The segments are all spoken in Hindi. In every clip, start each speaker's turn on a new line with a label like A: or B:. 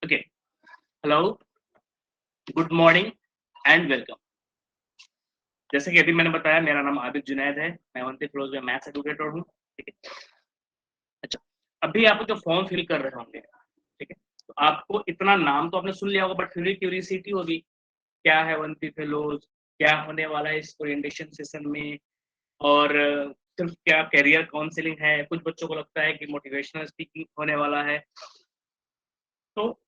A: Okay, hello, good morning and welcome. जैसे कि अभी मैंने बताया, मेरा नाम आबिद जुनैद है। मैं अवंती फिलोज में मैथ्स एडुकेटर हूँ। ठीक है। अच्छा, अभी आप जो फॉर्म फिल कर रहे होंगे, ठीक है, तो आपको इतना नाम तो आपने सुन लिया होगा, बट फिर भी क्यूरियोसिटी होगी, क्या है अवंती फिलोज, क्या होने वाला है इस ओरिएंटेशन सेशन में, और सिर्फ क्या करियर काउंसलिंग है। कुछ बच्चों को लगता है कि मोटिवेशनल स्पीकिंग होने वाला है। तो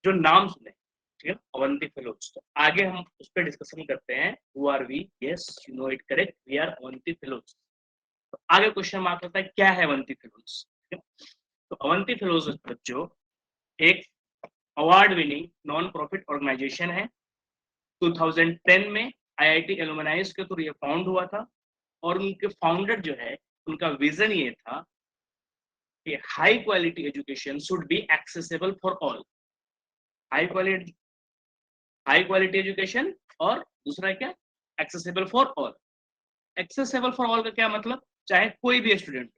A: जो नाम सुने, ठीक है, अवंती फेलोज, तो आगे हम उस पर डिस्कशन करते हैं। Who are we? Yes, you know it correct, we are Avanti Fellows. तो आगे क्वेश्चन मार्क होता है, क्या है अवंती फेलोज? तो अवंती फेलोज बच्चों एक award winning non profit organisation है। 2010 में आईआईटी एलुमनाइज के थ्रू ये फाउंड हुआ था, और उनके फाउंडर जो है, उनका विजन ये था कि high quality education should be accessible for all. High quality education, और दूसरा क्या? Accessible for all. Accessible for all का क्या मतलब? चाहे कोई भी स्टूडेंट,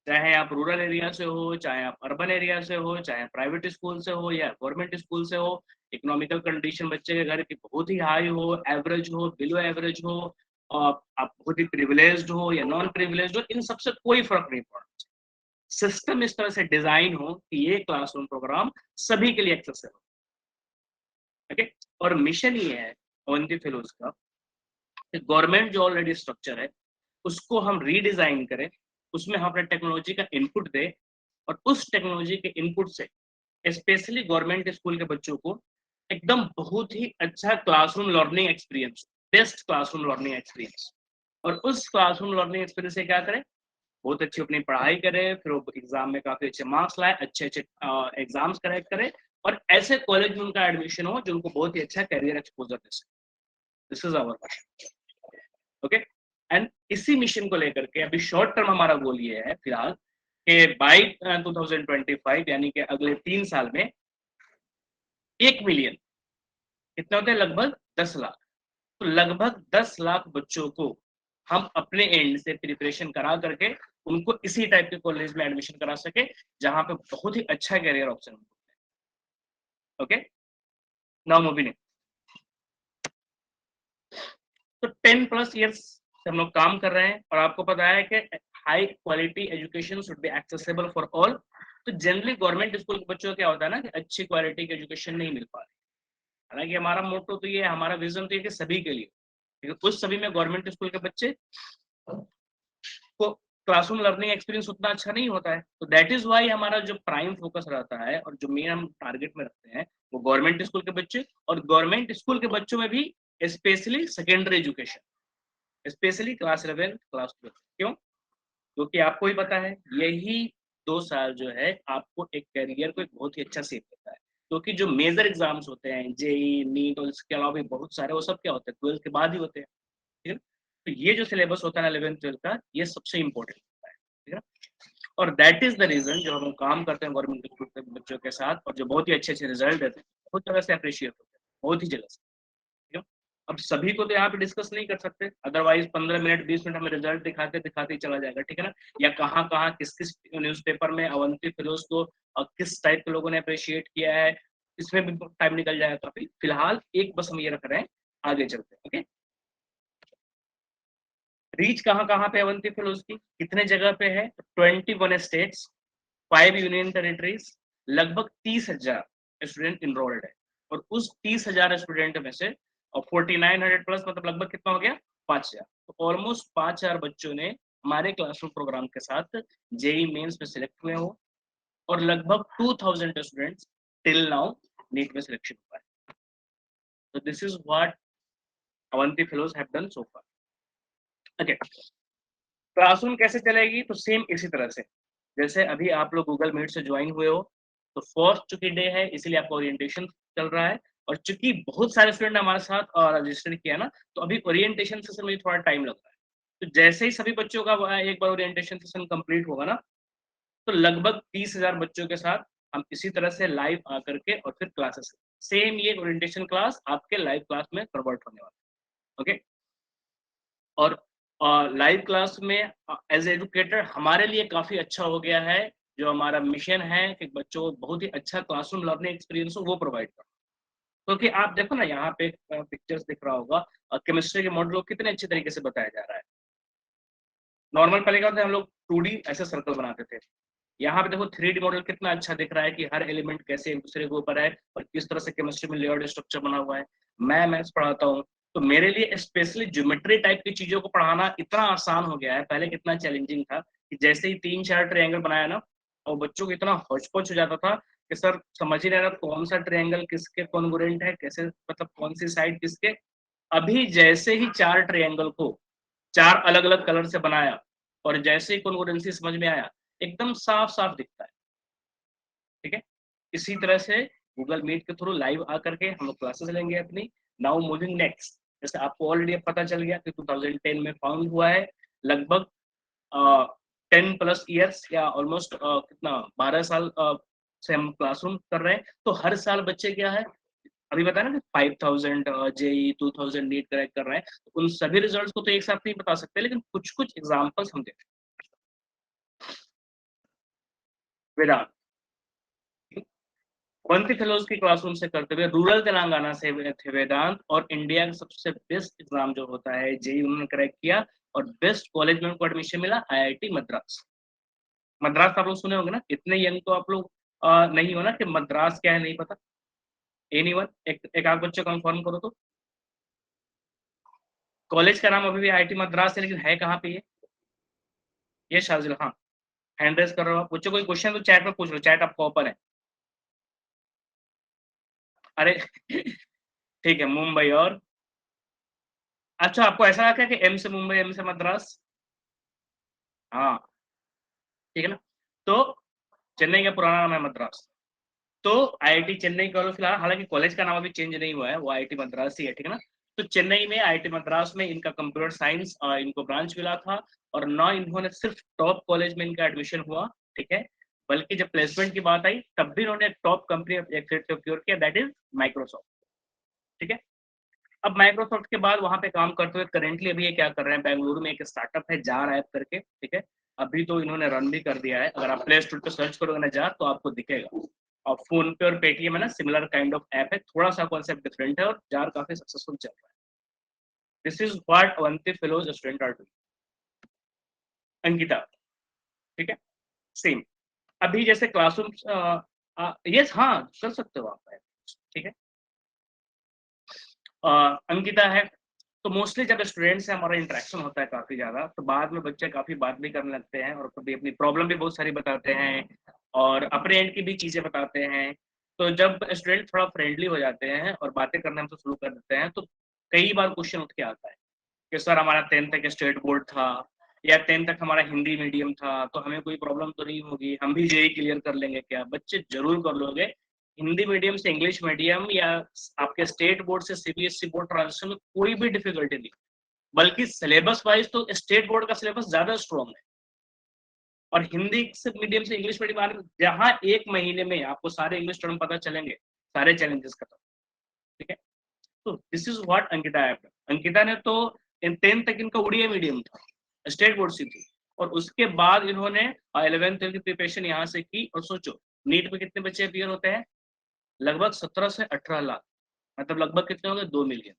A: चाहे आप रूरल एरिया से हो, चाहे आप अर्बन एरिया से हो, चाहे प्राइवेट स्कूल से हो या गवर्नमेंट स्कूल से हो, इकोनॉमिकल कंडीशन बच्चे के घर की बहुत ही हाई हो, एवरेज हो, बिलो एवरेज हो, आप बहुत ही प्रिविलेज्ड हो या नॉन प्रिविलेज्ड हो, इन सबसे कोई फर्क नहीं पड़ता। सिस्टम इस तरह से डिजाइन हो कि ये क्लासरूम प्रोग्राम सभी के लिए एक्सेसिबल। ओके। और मिशन ये है अवंती फेलोज का, गवर्नमेंट जो ऑलरेडी स्ट्रक्चर है उसको हम रीडिजाइन करें, उसमें हम अपने टेक्नोलॉजी का इनपुट दें, और उस टेक्नोलॉजी के इनपुट से स्पेशली गवर्नमेंट स्कूल के बच्चों को एकदम बहुत ही अच्छा classroom learning experience, best classroom learning experience. और उस क्लासरूम लर्निंग एक्सपीरियंस से क्या करें? बहुत अच्छी अपनी पढ़ाई करे, फिर वो एग्जाम में काफी अच्छे मार्क्स लाए, अच्छे अच्छे एग्जाम्स करेक्ट करे, और ऐसे कॉलेज में उनका एडमिशन हो जो उनको बहुत ही अच्छा करियर एक्सपोजर दे सके। This is our mission. Okay. And इसी मिशन को लेकर के अभी शॉर्ट टर्म हमारा गोल ये है फिलहाल कि बाई 2025, यानी कि अगले 3 साल में 1 मिलियन, कितने होते हैं? लगभग 10 लाख। तो लगभग 10 लाख बच्चों को हम अपने एंड से प्रिपरेशन करा करके उनको इसी टाइप के कॉलेज में एडमिशन करा सके, जहां पे बहुत ही अच्छा career option. Okay, now moving. तो 10+ ईयर्स से हम लोग काम कर रहे हैं, और आपको पता है कि high quality education should be accessible for all. तो जनरली गवर्नमेंट स्कूल के बच्चों को क्या होता है ना, कि अच्छी क्वालिटी की एजुकेशन नहीं मिल पा रही। हालांकि हमारा मोटो तो ये है, हमारा विजन तो ये कि सभी के लिए, क्योंकि उस सभी में गवर्नमेंट स्कूल के बच्चे को क्लासरूम लर्निंग एक्सपीरियंस उतना अच्छा नहीं होता है। तो दैट इज वाई हमारा जो प्राइम फोकस रहता है और जो मेन हम टारगेट में रखते हैं, वो गवर्नमेंट स्कूल के बच्चे, और गवर्नमेंट स्कूल के बच्चों में भी specially secondary education, specially class 11 class 12। क्यों? क्योंकि आपको ही पता है, यही 2 साल जो है आपको एक करियर को एक बहुत ही अच्छा सेप देता है। क्योंकि जो मेजर एग्जाम्स होते हैं, जेई, नीट और इसके अलावा भी बहुत सारे, वो सब क्या होते हैं? 12th के बाद ही होते हैं। ठीक है। तो ये जो सिलेबस होता है ना 11th-12th का, ये सबसे इंपॉर्टेंट होता है। ठीक है। और दैट इज द रीजन जो हम काम करते हैं गवर्नमेंट स्कूल के बच्चों के साथ, और जो बहुत ही अच्छे अच्छे रिजल्ट देते हैं, बहुत जगह से अप्रिशिएट होते हैं, बहुत ही जगह से। ठीक है। अब सभी को तो यहाँ पे डिस्कस नहीं कर सकते, अदरवाइज 15 मिनट 20 मिनट हमें रिजल्ट दिखाते दिखाते ही चला जाएगा। ठीक है ना? या कहाँ कहाँ किस किस न्यूज़पेपर में अवंती फिरोज को किस टाइप के लोगों ने अप्रिशिएट किया है, इसमें भी टाइम निकल जाएगा काफी। फिलहाल एक बस हम ये रख रहे हैं, आगे चलते हैं। ओके। रीच कहाँ कहाँ पे अवंती फिलोज की, कितने जगह पे है? 21 स्टेट्स, 5 यूनियन टेरिटरीज, लगभग 30,000 स्टूडेंट इनरोल्ड है। और उस 30,000 स्टूडेंट में से, और 4900+, मतलब लगभग कितना हो गया? 5,000। तो ऑलमोस्ट 5,000 बच्चों ने हमारे क्लासरूम प्रोग्राम के साथ जेई मेंस में सिलेक्ट हुए हो, और लगभग 2,000 स्टूडेंट्स टिल नाउ नीट में सिलेक्शन हुआ है। तो this is what Avanti fellows have done so far. Okay. Classroom कैसे चलेगी? तो सेम इसी तरह से, जैसे अभी आप लोग गूगल मीट से ज्वाइन हुए हो, तो फर्स्ट चूंकि डे है इसलिए आपका ओरिएंटेशन चल रहा है, और चूंकि बहुत सारे स्टूडेंट ने हमारे साथ रजिस्टर किया ना, तो अभी ओरिएंटेशन सेशन में थोड़ा टाइम लग रहा है। तो जैसे ही सभी बच्चों का एक बार ओरिएंटेशन सेशन कंप्लीट होगा ना, तो लगभग 30,000 बच्चों के साथ हम इसी तरह से लाइव आकर के, और फिर क्लासेस सेम ये ओरिएंटेशन क्लास आपके लाइव क्लास में कन्वर्ट होने वाला है। ओके। और लाइव क्लास में एज एजुकेटर हमारे लिए काफी अच्छा हो गया है जो हमारा मिशन है कि बच्चों को बहुत ही अच्छा क्लासरूम लर्निंग एक्सपीरियंस हो वो प्रोवाइड करो। क्योंकि आप देखो ना यहाँ पे पिक्चर्स दिख रहा होगा, केमिस्ट्री के मॉडल को कितने अच्छे तरीके से बताया जा रहा है। नॉर्मल पहले क्या होता है, हम लोग 2D ऐसे सर्कल बनाते थे, यहाँ पे देखो 3D मॉडल कितना अच्छा दिख रहा है कि हर एलिमेंट कैसे एक दूसरे के ऊपर है और किस तरह से केमिस्ट्री में लेआउट स्ट्रक्चर बना हुआ है। मैं मैथ्स पढ़ाता हूँ, तो मेरे लिए स्पेशली ज्योमेट्री टाइप की चीजों को पढ़ाना इतना आसान हो गया है, पहले कितना चैलेंजिंग था कि जैसे ही 3-4 ट्रायंगल बनाया ना, और बच्चों को इतना हौच-पौच हो जाता था कि सर समझ ही नहीं आ रहा कौन सा ट्रायंगल किसके कॉन्ग्रुएंट है, कैसे मतलब कौन सी साइड किसके। अभी जैसे ही 4 ट्रायंगल को 4 अलग-अलग कलर से बनाया और जैसे ही कॉन्ग्रुएंसी समझ में आया, एकदम साफ-साफ दिखता है। ठीक है? इसी तरह से गूगल मीट के थ्रू लाइव आकर के हम लोग क्लासेस लेंगे अपनी। नाउ मूविंग नेक्स्ट, जैसे आपको ऑलरेडी पता चल गया कि 2010 में फाउंड हुआ है, लगभग 10 प्लस ईयर्स या ऑलमोस्ट कितना 12 साल से हम क्लासरूम कर रहे हैं। तो हर साल बच्चे क्या है, अभी बताया ना कि 5000 जेई 2000 नीट क्रैक कर रहे हैं, तो उन सभी रिजल्ट्स को तो एक साथ नहीं बता सकते, लेकिन कुछ-कुछ एग्जांपल्स हम देखें। वेदांत वंती फेलोज की क्लासरूम से करते हुए रूरल तेलंगाना से थे वेदांत, और इंडिया का सबसे बेस्ट एग्जाम जो होता है जेई उन्होंने क्रैक किया और बेस्ट कॉलेज में उनको एडमिशन मिला आईआईटी मद्रास। मद्रास आप लोग सुने होंगे ना, इतने यंग तो आप लोग नहीं हो ना कि मद्रास क्या है नहीं पता। एनीवन एक आध बच्चे कंफर्म करो तो। कॉलेज का नाम अभी भी आईआईटी मद्रास है, लेकिन है कहाँ पे ये शार्जिल। हाँ, हैंड रेज कर रहे हो आप, बच्चों कोई क्वेश्चन तो चैट में पूछ लो, चैट आपका ओपन है। अरे ठीक है, मुंबई और अच्छा आपको ऐसा लगा कि एम से मुंबई एम से मद्रास। हाँ ठीक है ना, तो चेन्नई का पुराना नाम है मद्रास। तो आईआईटी चेन्नई कॉलेज फिलहाल, हालांकि कॉलेज का नाम अभी चेंज नहीं हुआ है, वो आईआईटी मद्रास ही है, ठीक है ना। तो चेन्नई में आईआईटी मद्रास में इनका कंप्यूटर साइंस इनको ब्रांच मिला था, और ना इन्होंने सिर्फ टॉप कॉलेज में इनका एडमिशन हुआ, ठीक है, बल्कि जब प्लेसमेंट की बात आई तब भी इन्होंने टॉप कंपनी सिक्योर किया, दैट इज माइक्रोसॉफ्ट। ठीक है, अब माइक्रोसॉफ्ट के बाद वहां पे काम करते हुए करेंटली अभी ये क्या कर रहे हैं, बेंगलुरु में एक स्टार्टअप है जार ऐप करके, ठीक है। अभी तो इन्होंने रन भी कर दिया है, अगर आप प्ले स्टोर पे सर्च करोगे ना जार तो आपको दिखेगा। और फोन पे और पेटीएम है ना, सिमिलर काइंड ऑफ ऐप है, थोड़ा सा कॉन्सेप्ट डिफरेंट है, और जार काफी सक्सेसफुल चल रहा है। This is what Avanti Fellows student are doing. Ankita, ठीक है, सेम। अभी जैसे क्लासरूम, यस हाँ कर सकते हो आप, ठीक है। अंकिता है, तो मोस्टली जब स्टूडेंट से हमारा इंटरेक्शन होता है काफी ज्यादा, तो बाद में बच्चे काफी बात भी करने लगते हैं और कभी अपनी प्रॉब्लम भी बहुत सारी बताते हैं और अपने एंड की भी चीजें बताते हैं। तो जब स्टूडेंट थोड़ा फ्रेंडली हो जाते हैं और बातें करना हमसे शुरू कर देते हैं, तो कई बार क्वेश्चन उठ के आता है कि सर हमारा 10th तक स्टेट बोर्ड था, या 10th तक हमारा हिंदी मीडियम था, तो हमें कोई प्रॉब्लम तो नहीं होगी, हम भी जेई क्लियर कर लेंगे क्या? बच्चे जरूर कर लोगे। हिंदी मीडियम से इंग्लिश मीडियम या आपके स्टेट बोर्ड से सीबीएसई बोर्ड ट्रांजिशन में कोई भी डिफिकल्टी नहीं, बल्कि सिलेबस वाइज तो स्टेट बोर्ड का सिलेबस ज्यादा स्ट्रॉन्ग है। और हिंदी से मीडियम से इंग्लिश मीडियम आने में जहाँ 1 महीने में आपको सारे इंग्लिश टर्म पता चलेंगे, सारे चैलेंजेस खत्म। ठीक है, तो दिस इज व्हाट अंकिता है। अंकिता ने तो 10th तक इनका उड़िया मीडियम था, स्टेट बोर्ड से थी, और उसके बाद इन्होंने 11th की प्रिपरेशन यहाँ से की, और सोचो नीट में कितने बच्चे अपियर होते हैं, लगभग 17 से 18 लाख, मतलब लगभग कितने होंगे, 2 मिलियन।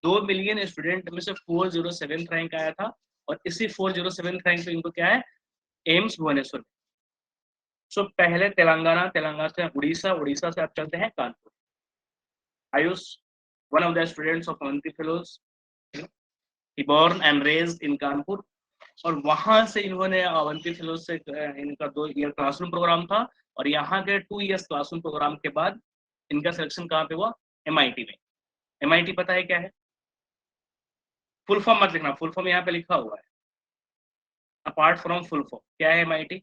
A: 2 मिलियन स्टूडेंट में से 407 रैंक आया था, और इसी 407 रैंक पे इनको क्या है, एम्स भुवनेश्वर। सो पहले तेलंगाना, तेलंगाना से उड़ीसा, उड़ीसा से आप चलते हैं Kanpur. Ayush, one of the students of Avanti Fellows, he born and raised in Kanpur, और वहां से इन्होंने अवंती फेलोज से इनका 2 ईयर क्लासरूम प्रोग्राम था, और यहाँ के 2 ईयर्स क्लासरूम प्रोग्राम के बाद इनका सिलेक्शन कहाँ पे हुआ, एमआईटी में। एमआईटी पता है क्या है? फुल फॉर्म मत लिखना, फुल फॉर्म यहाँ पे लिखा हुआ है, अपार्ट फ्रॉम फुल फॉर्म क्या है एमआईटी?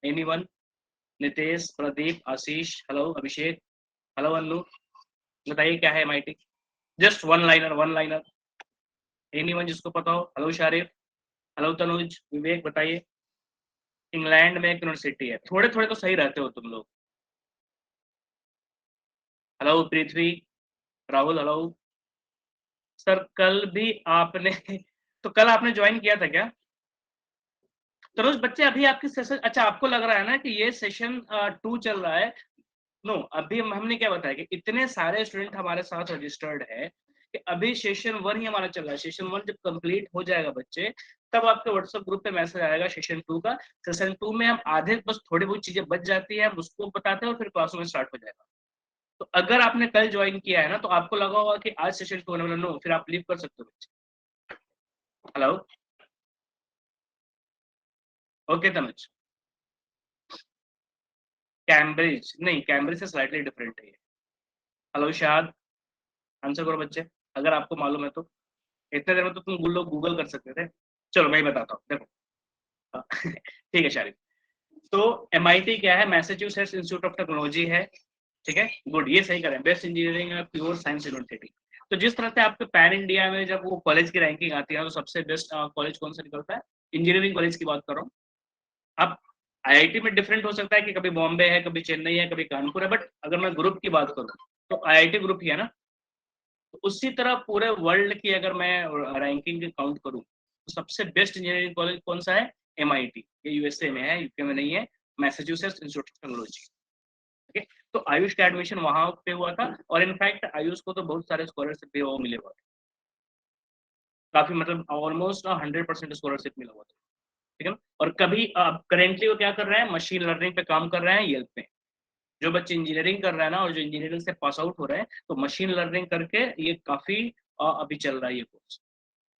A: एनीवन? नितेश, प्रदीप, आशीष, हेलो अभिषेक, हेलो अन्नू, बताइए क्या है MIT? Just one liner, one liner, anyone जिसको पता हो। हेलो शारिफ, हेलो तनुज, विवेक, बताइए। इंग्लैंड में एक यूनिवर्सिटी है, थोड़े थोड़े तो सही रहते हो तुम लोग। हेलो पृथ्वी, राहुल, हेलो। सर कल भी आपने तो कल आपने ज्वाइन किया था क्या? तो रोज बच्चे अभी आपकी सेशन, अच्छा आपको लग रहा है ना कि ये सेशन 2 चल रहा है। नो, अभी हमने क्या बताया कि इतने सारे स्टूडेंट हमारे साथ रजिस्टर्ड है कि अभी सेशन 1 ही हमारा चल रहा है। सेशन 1 जब कंप्लीट हो जाएगा बच्चे, तब आपके व्हाट्सएप ग्रुप पे मैसेज आएगा सेशन 2 का। सेशन 2 में हम आधे बस थोड़ी बहुत चीजें बच जाती है, हम उसको बताते हैं और फिर क्लास में स्टार्ट हो जाएगा। तो अगर आपने कल ज्वाइन किया है ना, तो आपको लगा होगा कि आज सेशन 2 होने वाला, नो, फिर आप लीव कर सकते हो बच्चे। Hello, okay Tanuj. कैम्ब्रिज नहीं, कैम्ब्रिज से स्लाइटली डिफरेंट है ये। हेलो शाद, आंसर करो बच्चे, अगर आपको मालूम है तो। इतने देर में तो तुम लोग गूगल कर सकते थे। चलो मैं ही बताता हूँ, देखो। ठीक है शारिक। तो MIT क्या है, मैसेच्यूसेट्स इंस्टीट्यूट ऑफ टेक्नोलॉजी है। ठीक है, गुड, ये सही करें, best engineering pure science university. तो जिस तरह से आपके पैन इंडिया में जब वो कॉलेज की रैंकिंग आती है तो सबसे बेस्ट कॉलेज कौन सा निकलता है, इंजीनियरिंग कॉलेज की बात कर रहा हूँ। अब IIT में डिफरेंट हो सकता है कि कभी बॉम्बे है, कभी चेन्नई है, कभी कानपुर है, बट अगर मैं ग्रुप की बात करूँ तो IIT ग्रुप ही है ना। तो उसी तरह पूरे वर्ल्ड की अगर मैं रैंकिंग काउंट करूँ तो सबसे बेस्ट इंजीनियरिंग कॉलेज कौन सा है, MIT। ये USA में है, UK में नहीं है, मैसेच्यूसेट्स इंस्टीट्यूट ऑफ टेक्नोलॉजी। ठीक है, तो आयुष का एडमिशन वहां पे हुआ था, और इनफैक्ट आयुष को तो बहुत सारे स्कॉलरशिप भी वो मिले हुए थे, काफी, मतलब ऑलमोस्ट 100% स्कॉलरशिप मिला हुआ था। ठीक है ना। और कभी करेंटली वो क्या कर रहे हैं, मशीन लर्निंग पे काम कर रहे हैं येल्प में। जो बच्चे इंजीनियरिंग कर रहे हैं ना, और जो इंजीनियरिंग से पास आउट हो रहे हैं, तो मशीन लर्निंग करके ये काफी अभी चल रहा है ये कोर्स।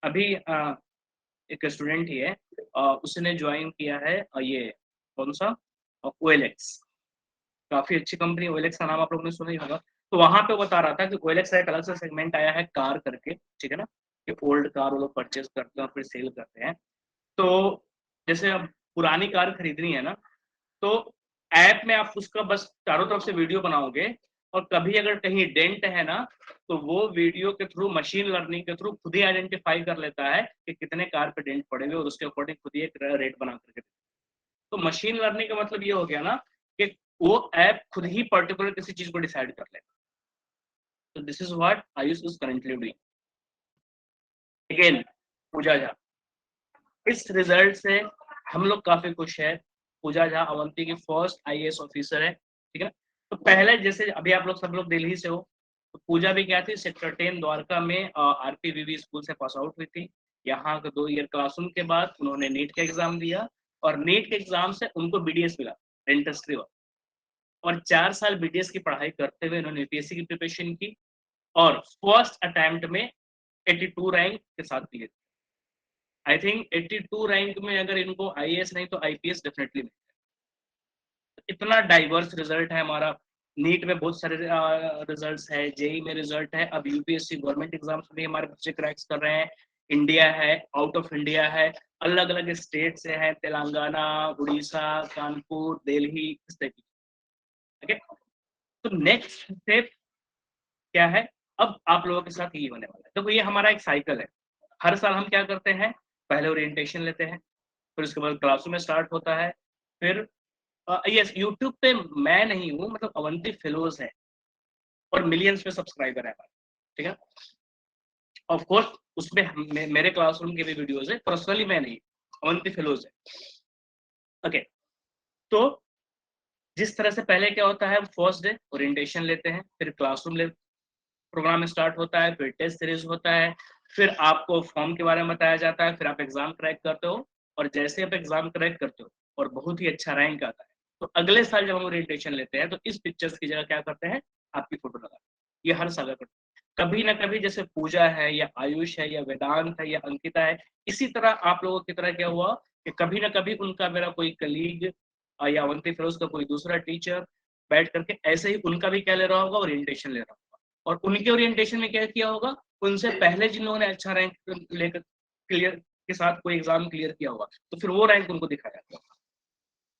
A: अभी एक स्टूडेंट ही है, उसने ज्वाइन किया है ये कौन सा, OLX। काफी अच्छी कंपनी OLX का नाम आप लोगों ने सुना ही होगा। तो वहां पे बता रहा था कि OLX का एक अलग से सेगमेंट आया है कार करके, ठीक है ना, कि ओल्ड कार वो लोग परचेज करते हैं और फिर सेल करते हैं। तो जैसे अब पुरानी कार खरीदनी है ना, तो ऐप में आप उसका बस चारों तरफ से वीडियो बनाओगे, और कभी अगर कहीं डेंट है ना, तो वो वीडियो के थ्रू, मशीन लर्निंग के थ्रू खुद ही आइडेंटिफाई कर लेता है कि कितने कार पे डेंट पड़े हुए, और उसके अकॉर्डिंग खुद ही एक रेट बना करके। तो मशीन लर्निंग का मतलब ये हो गया ना कि वो ऐप खुद ही पर्टिकुलर किसी चीज को डिसाइड कर लेगा। तो this is what Ayush is currently doing. Again, Pooja Jha, इस रिजल्ट से हम लोग काफी खुश है। पूजा झा अवंती की फर्स्ट IAS ऑफिसर है, ठीक है ना। तो पहले जैसे अभी आप लोग सब लोग दिल्ली से हो, तो पूजा भी क्या थी, सेक्टर 10 द्वारका में RPVV स्कूल से पास आउट हुई थी। यहाँ के 2 ईयर क्लासरूम के बाद उन्होंने नीट का एग्जाम दिया, और नीट के एग्जाम से उनको BDS मिला, इंडस्ट्री वाला। और 4 साल BDS की पढ़ाई करते हुए उन्होंने UPSC की प्रिपरेशन की, और फर्स्ट अटेम्प्ट में 82 रैंक के साथ क्लियर। आई थिंक 82 रैंक में अगर इनको IAS नहीं तो IPS डेफिनेटली मिलता है। इतना डाइवर्स रिजल्ट है हमारा। नीट में बहुत सारे रिजल्ट्स है, जेई में रिजल्ट है, अब UPSC गवर्नमेंट एग्जाम्स में हमारे बच्चे क्रैक्स कर रहे हैं। इंडिया है, आउट ऑफ इंडिया है, अलग अलग स्टेट से है, तेलंगाना, उड़ीसा, कानपुर, दिल्ली, इस टाइप की। ओके, तो नेक्स्ट स्टेप क्या है, अब आप लोगों के साथ ये होने वाला है। देखो, ये हमारा एक साइकिल है। हर साल हम क्या करते हैं, पहले ओरिएंटेशन लेते हैं, फिर उसके बाद क्लासरूम में स्टार्ट होता है। फिर यस, यूट्यूब पे मैं नहीं हूँ, मतलब अवंती फेलोज है, और मिलियंस पे सब्सक्राइबर है हमारे, ठीक है। ऑफ कोर्स उसमें मेरे क्लासरूम के भी वीडियोस है, पर्सनली मैं नहीं, अवंती फेलोज है। ओके, तो जिस तरह से पहले क्या होता है, फर्स्ट डे ओरिएंटेशन लेते हैं, फिर क्लासरूम ले प्रोग्राम स्टार्ट होता है, फिर टेस्ट सीरीज होता है, फिर आपको फॉर्म के बारे में बताया जाता है, फिर आप एग्जाम क्रैक करते हो, और जैसे आप एग्जाम क्रैक करते हो और बहुत ही अच्छा रैंक आता है, तो अगले साल जब हम ओरिएंटेशन लेते हैं तो इस पिक्चर्स की जगह क्या करते हैं, आपकी फोटो लगा। ये हर साल करते हैं। कभी ना कभी जैसे पूजा है, या आयुष है, या वेदांत है, या अंकिता है, इसी तरह आप लोगों की तरह क्या हुआ कि कभी ना कभी उनका मेरा कोई कलीग, या अवंती फिरोज का कोई दूसरा टीचर बैठ करके ऐसे ही उनका भी क्या ले रहा होगा, ओरिएंटेशन ले रहा होगा। और उनके ओरिएंटेशन में क्या किया होगा, उनसे पहले जिन लोगों ने अच्छा रैंक लेकर क्लियर के साथ कोई एग्जाम क्लियर किया होगा, तो फिर वो रैंक उनको दिखाया जाएगा।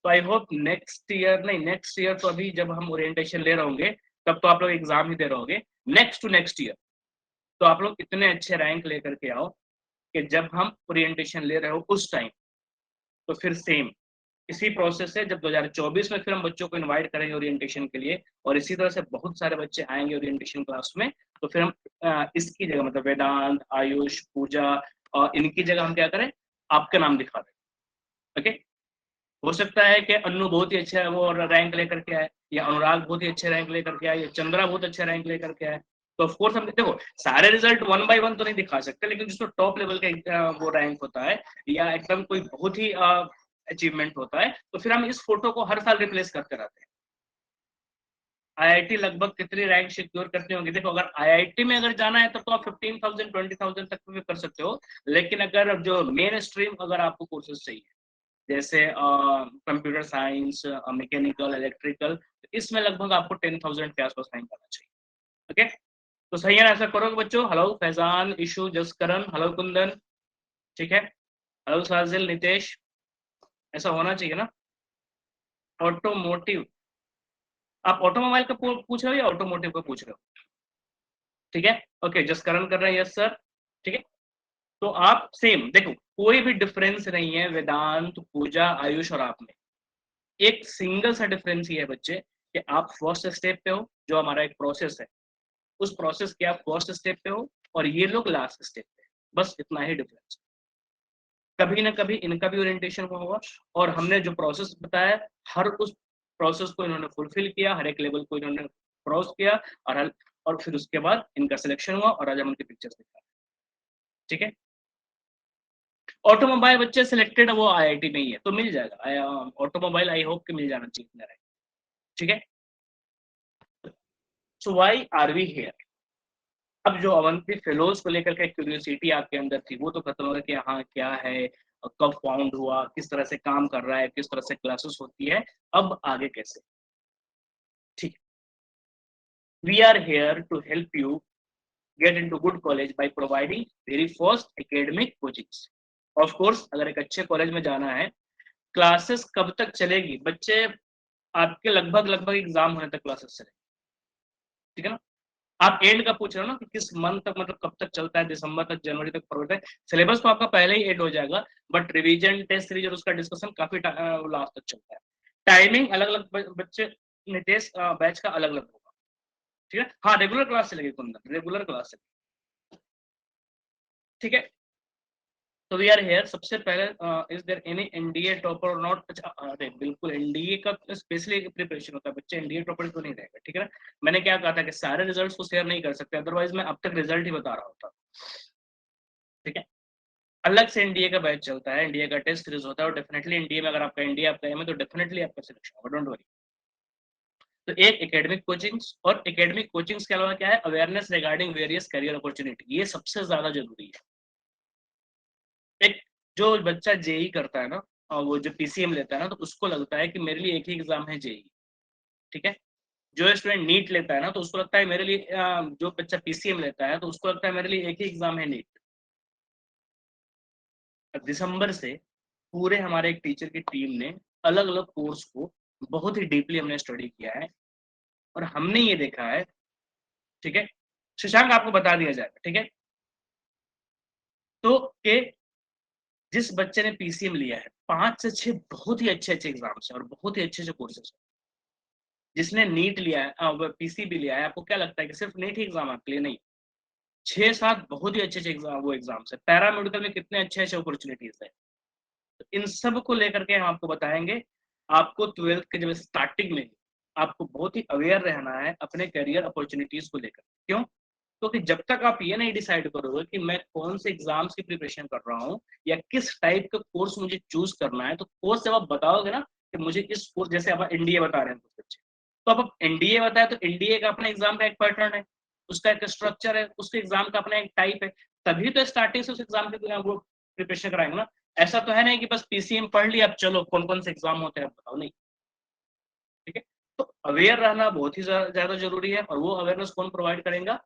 A: तो आई होप नेक्स्ट ईयर, नहीं नेक्स्ट ईयर तो अभी जब हम ओरिएंटेशन ले रहे होंगे, तब तो आप लोग एग्जाम ही दे रहे होंगे। नेक्स्ट टू नेक्स्ट ईयर तो आप लोग इतने अच्छे रैंक लेकर के आओ कि जब हम ओरिएंटेशन ले रहे हो उस टाइम, तो फिर सेम इसी प्रोसेस से जब 2024 में फिर हम बच्चों को इनवाइट करेंगे ओरिएंटेशन के लिए, और इसी तरह से बहुत सारे बच्चे आएंगे ओरिएंटेशन क्लास में, तो फिर हम इसकी जगह, मतलब वेदांत, आयुष, पूजा, इनकी जगह हम क्या करें, आपका नाम दिखा दें। ओके, हो सकता है कि अन्नू बहुत ही अच्छा वो रैंक लेकर के आए, या अनुराग बहुत ही अच्छे रैंक लेकर के आए, या चंद्रा बहुत अच्छे रैंक लेकर के आए। तो ऑफ कोर्स हम देखो सारे रिजल्ट वन बाय वन तो नहीं दिखा सकते, लेकिन जिसको टॉप लेवल का वो रैंक होता है या एकदम कोई बहुत ही अचीवमेंट होता है, तो फिर हम इस फोटो को हर साल रिप्लेस करते रहते हैं। आईआईटी लगभग कितनी रैंक सिक्योर करती होंगी? देखो अगर आईआईटी में अगर जाना है तो आप 15,000 20,000 तक भी कर सकते हो, लेकिन अगर जो मेन स्ट्रीम अगर आपको कोर्सेज चाहिए जैसे कंप्यूटर साइंस, मैकेनिकल, इलेक्ट्रिकल, इसमें लगभग आपको 10,000 के आसपास रैंक आना चाहिए। ओके, तो सही है ना? ऐसा करोगे बच्चों? Hello Faizan, issue, Jaskaran, hello Kundan, ठीक है, हेलो साजिल, नितेश, ऐसा होना चाहिए ना? ऑटोमोटिव, आप ऑटोमोबाइल का पूछ रहे हो या ऑटोमोटिव का पूछ रहे हो? ठीक है, ओके, जसकरण कर रहे हैं, यस सर, ठीक है। तो आप सेम देखो, कोई भी डिफरेंस नहीं है वेदांत, पूजा, आयुष और आप में। एक सिंगल सा डिफरेंस ही है बच्चे कि आप फर्स्ट स्टेप पे हो, जो हमारा एक प्रोसेस है, उस प्रोसेस के आप फर्स्ट स्टेप पे हो और ये लोग लास्ट स्टेप पे, बस इतना ही डिफरेंस। कभी ना कभी इनका भी ओरिएंटेशन होगा, और हमने जो प्रोसेस बताया हर उस प्रोसेस को इन्होंने फुलफिल किया, हर एक लेवल को इन्होंने क्रॉस किया, और फिर उसके बाद इनका सिलेक्शन हुआ और आज हम उनकी पिक्चर्स दिखा, ठीक है। ऑटोमोबाइल बच्चे सिलेक्टेड वो आईआईटी में ही है, तो मिल जाएगा ऑटोमोबाइल, आई होप कि मिल जाना चाहिए मेरा, ठीक है। So why are we here? अब जो अवंती फेलोज को लेकर के क्यूरियोसिटी आपके अंदर थी वो तो खत्म हो गया कि हाँ क्या है, कब फाउंड हुआ, किस तरह से काम कर रहा है, किस तरह से क्लासेस होती है, अब आगे कैसे, ठीक है। We are here to help you get into good college by providing very first academic coachings. Of course, अगर एक अच्छे कॉलेज में जाना है, क्लासेस कब तक चलेगी बच्चे? आपके लगभग लगभग एग्जाम होने तक क्लासेस चलेगी, ठीक है ना? आप एंड का पूछ रहे हो ना कि किस मंथ तक, मतलब कब तक चलता है? दिसंबर तक, जनवरी तक, फरवरी तक। सिलेबस तो आपका पहले ही एंड हो जाएगा, बट रिवीजन, टेस्ट सीरीज और उसका डिस्कशन काफी लास्ट तक चलता है। टाइमिंग अलग अलग बच्चे, नितेश बैच का अलग अलग होगा, ठीक है। हाँ, रेगुलर क्लास चलेगी कुंदन, रेगुलर क्लास चलेगी, ठीक है। तो वी आर हेयर, सबसे पहले is there any NDA topper और नॉट? अच्छा, अरे बिल्कुल, एनडीए का स्पेशली प्रिपरेशन होता है बच्चे, एनडीए टॉपर तो नहीं रहेगा, ठीक है ना। मैंने क्या कहा था कि सारे रिजल्ट्स को शेयर नहीं कर सकते, अदरवाइज मैं अब तक रिजल्ट ही बता रहा होता, ठीक है। अलग से एनडीए का बैच चलता है, एनडीए का टेस्ट सीरीज होता है, और डेफिनेटली एनडीए में अगर आपका एनडीए आपका एम है तो डेफिनेटली आपका सिलेक्शन होगा, डोंट वरी। तो एक एकेडमिक कोचिंग्स, और एकेडमिक कोचिंग्स के अलावा क्या है, awareness regarding various career opportunity, ये सबसे ज्यादा जरूरी है। एक जो बच्चा जेई करता है ना, और वो जो पीसीएम लेता है ना, तो उसको लगता है कि मेरे लिए एक ही एग्जाम है जेई, ठीक है। जो स्टूडेंट नीट लेता है ना, तो उसको लगता है मेरे लिए जो बच्चा पीसीएम लेता है तो उसको लगता है मेरे लिए एक ही एग्जाम है नीट। दिसंबर से पूरे हमारे एक टीचर की टीम ने अलग अलग कोर्स को बहुत ही डीपली हमने स्टडी किया है, और हमने ये देखा है, ठीक है, शशांक आपको बता दिया जाएगा, ठीक है। तो कि जिस बच्चे ने पीसीएम लिया है, 5 से 6 बहुत ही अच्छे अच्छे एग्जाम्स हैं और बहुत ही अच्छे अच्छे कोर्सेज हैं। जिसने नीट लिया है, पीसीबी लिया है, आपको क्या लगता है कि सिर्फ नीट ही एग्जाम आपके लिए? नहीं, 6-7 बहुत ही अच्छे अच्छे एग्जाम, वो एग्जाम्स है। पैरामेडिकल में कितने अच्छे अच्छे अपॉर्चुनिटीज है, तो इन सब को लेकर के हम आपको बताएंगे। आपको 12th के जब स्टार्टिंग में आपको बहुत ही अवेयर रहना है अपने करियर अपॉर्चुनिटीज को लेकर। क्यों? क्योंकि जब तक आप ये नहीं डिसाइड करोगे कि मैं कौन से एग्जाम्स की प्रिपरेशन कर रहा हूँ या किस टाइप का कोर्स मुझे चूज करना है, तो कोर्स जब आप बताओगे ना कि मुझे इस कोर्स, जैसे आप एनडीए बता रहे हैं कुछ बच्चे, तो अब एनडीए बताए तो एनडीए का अपना एग्जाम का एक पैटर्न है, उसका एक स्ट्रक्चर है, उसके एग्जाम का अपना एक टाइप है, तभी तो स्टार्टिंग से उस एग्जाम की वो प्रिपरेशन कराएंगे ना। ऐसा तो है नहीं कि बस पीसीएम पढ़ लिया, अब चलो कौन कौन से एग्जाम होते हैं बताओ, नहीं, ठीक है। तो अवेयर रहना बहुत ही ज्यादा जरूरी है, और वो अवेयरनेस कौन प्रोवाइड करेगा?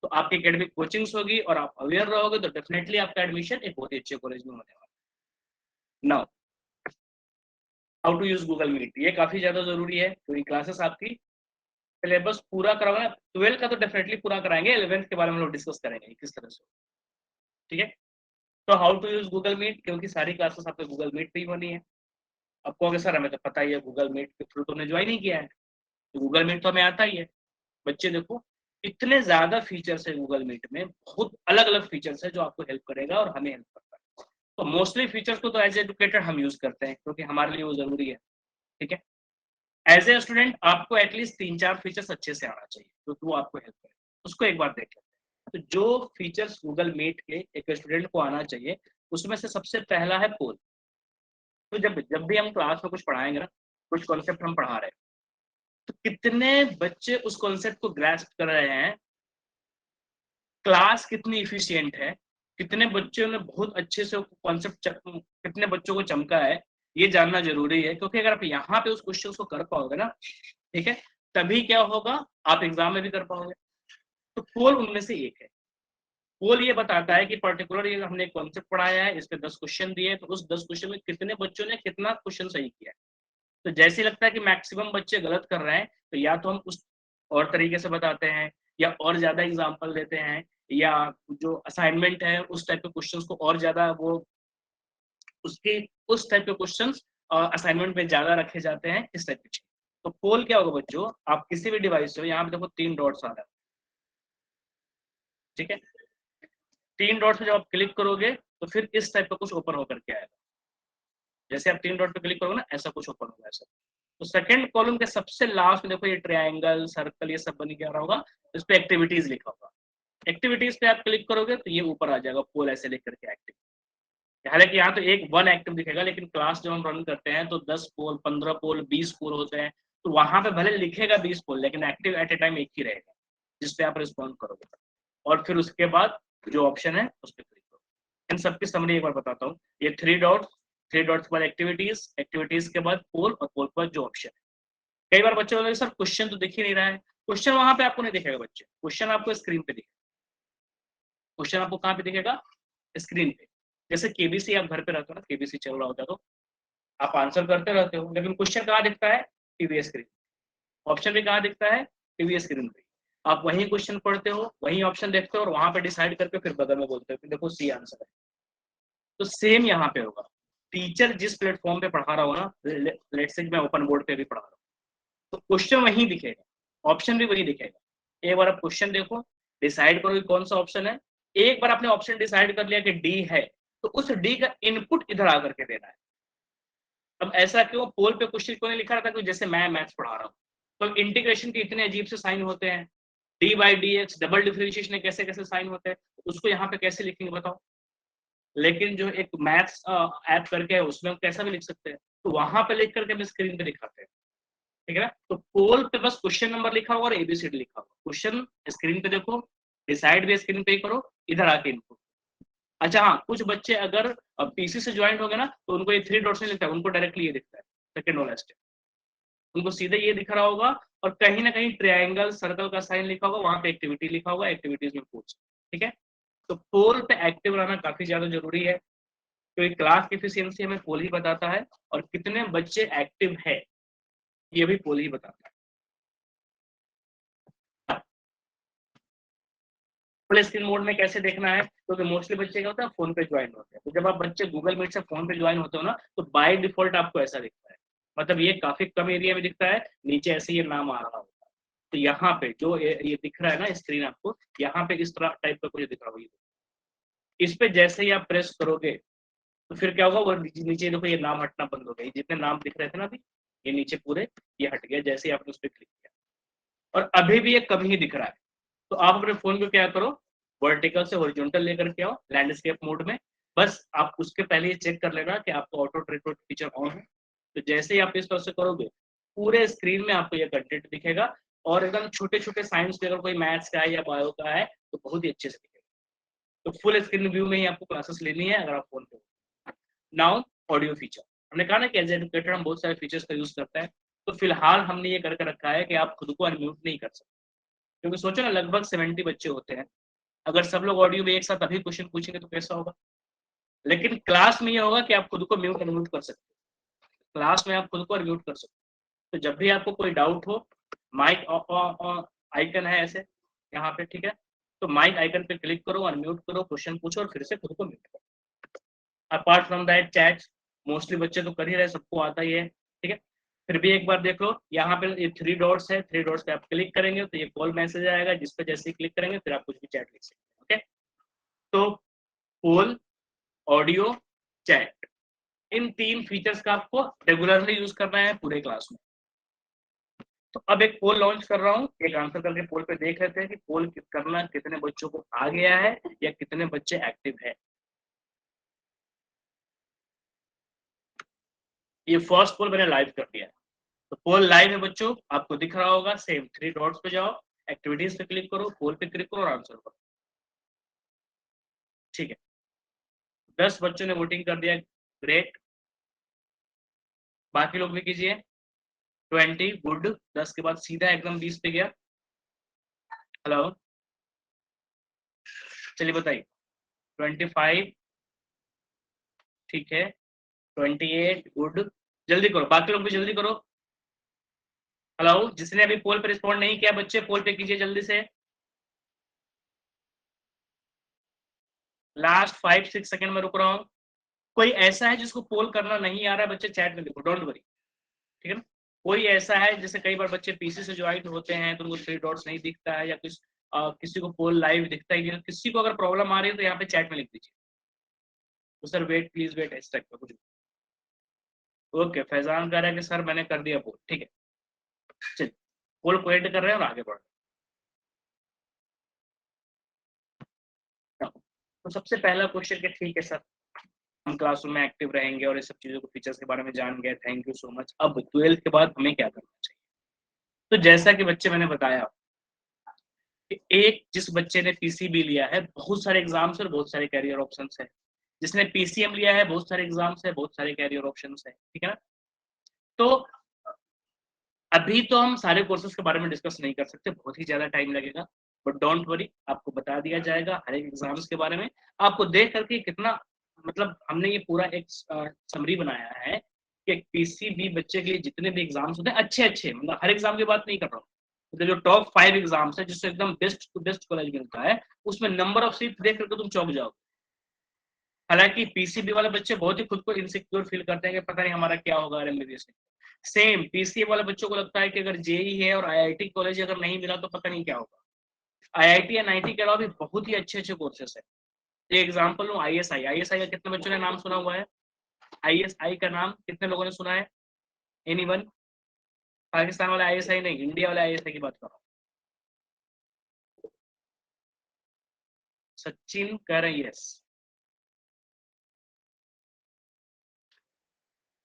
A: तो आपकी एकेडमिक कोचिंग्स होगी और आप अवेयर रहोगे तो डेफिनेटली आपका एडमिशन एक बहुत ही अच्छे कॉलेज में होने वाला है। Now, how to use Google Meet, ये काफी ज्यादा जरूरी है, क्योंकि क्लासेस आपकी सिलेबस पूरा करवाना, 12 का तो डेफिनेटली पूरा कराएंगे, 11th के बारे में लोग डिस्कस करेंगे किस तरह से, ठीक है। तो how to use Google Meet, क्योंकि सारी क्लासेस आपके गूगल मीट पे ही होनी है। अब कहोगे सर हमें तो पता ही है, गूगल मीट के थ्रू तो हमने ज्वाइन ही किया है, तो गूगल मीट तो हमें आता ही है। बच्चे देखो, इतने ज्यादा फीचर्स है गूगल मीट में, बहुत अलग अलग फीचर्स है जो आपको हेल्प करेगा और हमें हेल्प करता है। तो मोस्टली फीचर्स को तो एज एजुकेटर हम यूज करते हैं क्योंकि हमारे लिए वो जरूरी है, ठीक है। एज ए स्टूडेंट आपको एटलीस्ट 3-4 फीचर्स अच्छे से आना चाहिए क्योंकि वो आपको हेल्प करे, उसको एक बार देख लेते हैं। तो जो फीचर्स गूगल मीट के एक स्टूडेंट को आना चाहिए उसमें से सबसे पहला है पोल। तो जब जब भी हम क्लास में कुछ पढ़ाएंगे ना, कुछ कॉन्सेप्ट हम पढ़ा रहे हैं, तो कितने बच्चे उस कॉन्सेप्ट को ग्रास्प कर रहे हैं, क्लास कितनी इफिशियंट है, कितने बच्चों ने बहुत अच्छे से कॉन्सेप्ट, कितने बच्चों को चमका है, ये जानना जरूरी है। क्योंकि अगर आप यहाँ पे उस क्वेश्चन को कर पाओगे ना, ठीक है, तभी क्या होगा, आप एग्जाम में भी कर पाओगे। तो पोल उनमें से एक है। पोल ये बताता है कि पर्टिकुलर ये हमने कॉन्सेप्ट पढ़ाया है, इस पे 10 क्वेश्चन दिए, तो उस 10 क्वेश्चन में कितने बच्चों ने कितना क्वेश्चन सही किया है। तो जैसे लगता है कि मैक्सिमम बच्चे गलत कर रहे हैं, तो या तो हम उस और तरीके से बताते हैं, या और ज्यादा एग्जाम्पल देते हैं, या जो असाइनमेंट है उस टाइप के क्वेश्चंस को और ज्यादा वो उसके उस टाइप के क्वेश्चंस असाइनमेंट में ज्यादा रखे जाते हैं, इस टाइप की चीज। तो पोल क्या होगा बच्चों, आप किसी भी डिवाइस से, यहाँ पे देखो 3 डॉट्स आ रहा है, ठीक है। 3 डॉट्स पे जब आप क्लिक करोगे तो फिर इस टाइप का कुछ ओपन होकर के आएगा। जैसे आप 3 डॉट पे क्लिक करोगे ना, ऐसा कुछ ओपन होगा ऐसा। तो सेकंड कॉलम के सबसे लास्ट में देखो ये ट्रायंगल, सर्कल, ये सब बन के आ रहा होगा, इस पे एक्टिविटीज लिखा होगा। एक्टिविटीज पे आप क्लिक करोगे तो ये ऊपर आ जाएगा पोल ऐसे लिख करके एक्टिव। हालांकि यहाँ तो एक 1 एक्टिव दिखेगा, लेकिन क्लास जब हम रन करते हैं तो 10 पोल, 15 पोल, 20 पोल होते हैं। तो वहां पे भले लिखेगा 20 पोल, लेकिन एक्टिव एट ए टाइम एक ही रहेगा जिसपे आप रिस्पॉन्ड करोगे। और फिर उसके बाद जो ऑप्शन है उस पर क्लिक करो। इन सबकी समरी एक बार बताता हूँ। ये 3 डॉट्स के बाद एक्टिविटीज, एक्टिविटीज के बाद पोल, और पोल के बाद जो ऑप्शन है। कई बार बच्चे बोलते हैं सर क्वेश्चन तो दिख ही नहीं रहा है। क्वेश्चन वहां पे आपको नहीं दिखेगा बच्चे, क्वेश्चन आपको स्क्रीन पे दिखेगा। क्वेश्चन आपको कहाँ पे दिखेगा, स्क्रीन पे। जैसे केबीसी आप घर पे रहते हो ना, केबीसी चल रहा होता है तो आप आंसर करते रहते हो, लेकिन क्वेश्चन कहाँ दिखता है, टीवी स्क्रीन। ऑप्शन भी कहाँ दिखता है, टीवी स्क्रीन पे। आप वही क्वेश्चन पढ़ते हो, वही ऑप्शन देखते हो, और वहां पे डिसाइड करके फिर बदल में बोलते हो कि देखो सी आंसर है। तो सेम यहाँ पे होगा। टीचर जिस प्लेटफॉर्म पे पढ़ा रहा हो ना, लेट्स से मैं ओपन बोर्ड पे भी पढ़ा रहा हूँ, तो क्वेश्चन वही दिखेगा, ऑप्शन भी वही दिखेगा। एक बार आप क्वेश्चन देखो, डिसाइड करो कि कौन सा ऑप्शन है। एक बार आपने ऑप्शन डिसाइड कर लिया कि डी है, तो उस डी का इनपुट इधर आकर के देना है। अब ऐसा क्यों, पोल पे क्वेश्चन क्यों नहीं लिखा रहता, कि जैसे मैं मैथ्स पढ़ा रहा हूँ तो इंटीग्रेशन के इतने अजीब से साइन होते हैं, D by D x, double differentiation के कैसे कैसे साइन होते हैं, उसको यहाँ पे कैसे लिखेंगे बताओ। लेकिन जो एक मैथ्स ऐप करके है उसमें हम कैसा भी लिख सकते हैं, तो वहां पे लिख करके हम स्क्रीन पे दिखाते हैं, ठीक है ना। तो पोल पे बस क्वेश्चन नंबर लिखा होगा और एबीसीडी लिखा होगा, क्वेश्चन स्क्रीन पे देखो, डिसाइड भी स्क्रीन पे ही करो, इधर आके इनपुट। अच्छा हाँ, कुछ बच्चे अगर पीसी से ज्वाइन हो गए ना, तो उनको ये 3 डॉट्स नहीं लिखता है, उनको डायरेक्टली ये दिखता है, सेकंड वाला स्टेप। उनको सीधे ये दिख रहा होगा, और कहीं ना कहीं ट्रायंगल, सर्कल का साइन लिखा होगा, वहां पे एक्टिविटी लिखा होगा, एक्टिविटीज में पूछ, ठीक है। तो पोल पे एक्टिव रहना काफी ज्यादा जरूरी है, क्योंकि क्लास की एफिशिएंसी हमें पोल ही बताता है, और कितने बच्चे एक्टिव है ये भी पोल ही बताता है। फुल स्क्रीन मोड में कैसे देखना है, क्योंकि मोस्टली बच्चे क्या होता है फोन पे ज्वाइन होते हैं, तो जब आप बच्चे गूगल मीट से फोन पे ज्वाइन होते हो ना, तो बाय डिफॉल्ट आपको ऐसा दिखता है। मतलब ये काफी कम एरिया में दिखता है, नीचे ऐसे ये नाम आ रहा होता है। तो यहाँ पे जो ये दिख रहा है ना स्क्रीन आपको, यहाँ पे इस तरह टाइप का कुछ दिख रहा होगा। इस पे जैसे ही आप प्रेस करोगे तो फिर क्या होगा, वो नीचे देखो ये नाम हटना बंद हो गया, जितने नाम दिख रहे थे ना अभी, ये नीचे पूरे ये हट गया जैसे ही आपने उस पर क्लिक किया। और अभी भी ये कम ही दिख रहा है। तो आप अपने फोन को क्या करो, वर्टिकल से हॉरिजॉन्टल लेकर के आओ लैंडस्केप मोड में। बस आप उसके पहले ये चेक कर लेना कि आपका ऑटो ट्रीटमेंट फीचर ऑन है। तो जैसे ही आप इस तरह से करोगे, पूरे स्क्रीन में आपको ये कंटेंट दिखेगा, और एकदम छोटे छोटे साइंस पे अगर कोई मैथ्स का है या बायो का है तो बहुत ही अच्छे से दिखेगा। तो फुल स्क्रीन व्यू में ही आपको क्लासेस लेनी है अगर आप फोन पे। नाउ ऑडियो फीचर, हमने कहा ना कि एज एजुकेटर हम बहुत सारे फीचर्स का यूज करते हैं। तो फिलहाल हमने ये करके रखा है कि आप खुद को अनम्यूट नहीं कर सकते, क्योंकि सोचो ना लगभग 70 बच्चे होते हैं, अगर सब लोग ऑडियो में एक साथ अभी क्वेश्चन पूछेंगे तो कैसा होगा। लेकिन क्लास में ये होगा कि आप खुद को म्यूट अनम्यूट कर सकते हो, क्लास में आप खुद को अनम्यूट कर सकते हो। तो जब भी आपको कोई डाउट हो, माइक आइकन है ऐसे यहाँ पे, ठीक है, तो माइक आइकन पे क्लिक करो, अनम्यूट करो, क्वेश्चन पूछो, और फिर से खुद को म्यूट करो। Apart from that chat, mostly बच्चे तो कर ही रहे, सबको आता ही है, ठीक है। फिर भी एक बार देख लो, यहाँ पे ये 3 डॉट्स है, 3 डॉट्स पे आप क्लिक करेंगे तो ये कॉल मैसेज आएगा, जिस पे जैसे ही क्लिक करेंगे फिर आप कुछ भी चैट लिख सकते हैं, ओके। तो पोल, ऑडियो, चैट। इन 3 फीचर्स का आपको रेगुलरली यूज करना है पूरे क्लास में। तो अब एक पोल लॉन्च कर रहा हूँ, एक आंसर करके पोल पे देख लेते हैं कि पोल करना कितने बच्चों को आ गया है या कितने बच्चे एक्टिव है। ये फर्स्ट पोल मैंने लाइव कर दिया है। तो पोल लाइव है बच्चों, आपको दिख रहा होगा। सेम 3 डॉट्स पे जाओ, एक्टिविटीज पे क्लिक करो, पोल पे क्लिक करो और आंसर करो। ठीक है, 10 बच्चों ने वोटिंग कर दिया, ग्रेट। बाकी लोग भी कीजिए। 20 गुड। 10 के बाद सीधा एकदम 20 पे गया। हेलो, चलिए बताइए। 25, ठीक है। 28 गुड। जल्दी करो, बाकी लोग भी जल्दी करो। हेलो, जिसने अभी पोल पे रिस्पॉन्ड नहीं किया बच्चे पोल पे कीजिए जल्दी से। लास्ट 5-6 सेकंड में रुक रहा हूँ। कोई ऐसा है जिसको पोल करना नहीं आ रहा है, बच्चे चैट में लिखो, डोंट वरी, ठीक है ना। कोई ऐसा है, जैसे कई बार बच्चे पीसी से ज्वाइन होते हैं तो उनको 3 डॉट्स नहीं दिखता है, या किसी को पोल लाइव दिखता ही नहीं। किसी को अगर प्रॉब्लम आ रही है तो यहाँ पे चैट में लिख दीजिए तो सर वेट प्लीज वेट इस टाइप का कुछ। ओके, फैजान कह रहा है कि सर मैंने कर दिया पोल, ठीक है। चलिए, पोल को एड कर रहे हैं और आगे बढ़ रहे हैं। तो सबसे पहला क्वेश्चन, के ठीक है सर, हम क्लासरूम में एक्टिव रहेंगे और ये सब चीजों को, फीचर्स के बारे में जान गए, थैंक यू सो मच। अब 12th के बाद हमें क्या करना चाहिए? तो जैसा कि बच्चे मैंने बताया कि एक जिस बच्चे ने पीसीबी लिया है, बहुत सारे एग्जाम्स और बहुत सारे कैरियर ऑप्शंस है। जिसने पीसीएम लिया है, बहुत सारे एग्जाम्स है, बहुत सारे कैरियर ऑप्शंस है, ठीक है ना। तो अभी तो हम सारे कोर्सेज के बारे में डिस्कस नहीं कर सकते, बहुत ही ज्यादा टाइम लगेगा। बट डोंट वरी, आपको बता दिया जाएगा हर एक एग्जाम्स के बारे में। आपको देख करके कितना, मतलब हमने ये पूरा एक समरी बनाया है कि पीसीबी बच्चे के लिए जितने भी एग्जाम्स होते हैं अच्छे अच्छे, मतलब हर एग्जाम की बात नहीं कर रहा हूँ, मतलब जो टॉप 5 एग्जाम्स है जिससे एकदम बेस्ट टू बेस्ट कॉलेज मिलता है, उसमें नंबर ऑफ सीट देख करके तुम चौंक जाओ। हालांकि पीसीबी वाले बच्चे बहुत ही खुद को इनसिक्योर फील करते हैं कि पता नहीं हमारा क्या होगा एमबीबीएस में। सेम पीसीए वाले बच्चों को लगता है कि अगर जेई है और आईआईटी कॉलेज अगर नहीं मिला तो पता नहीं क्या होगा। आईआईटी या आईआईटी के अलावा भी बहुत ही अच्छे अच्छे कोर्सेस है। एक एग्जांपल लूं, आईएसआई। आईएसआई का कितने बच्चों ने नाम सुना हुआ है? आईएसआई का नाम कितने लोगों ने सुना है? एनीवन? पाकिस्तान वाले आईएसआई नहीं, इंडिया वाले आईएसआई की बात कर रहा हूँ। सचिन कह रहे हैं यस।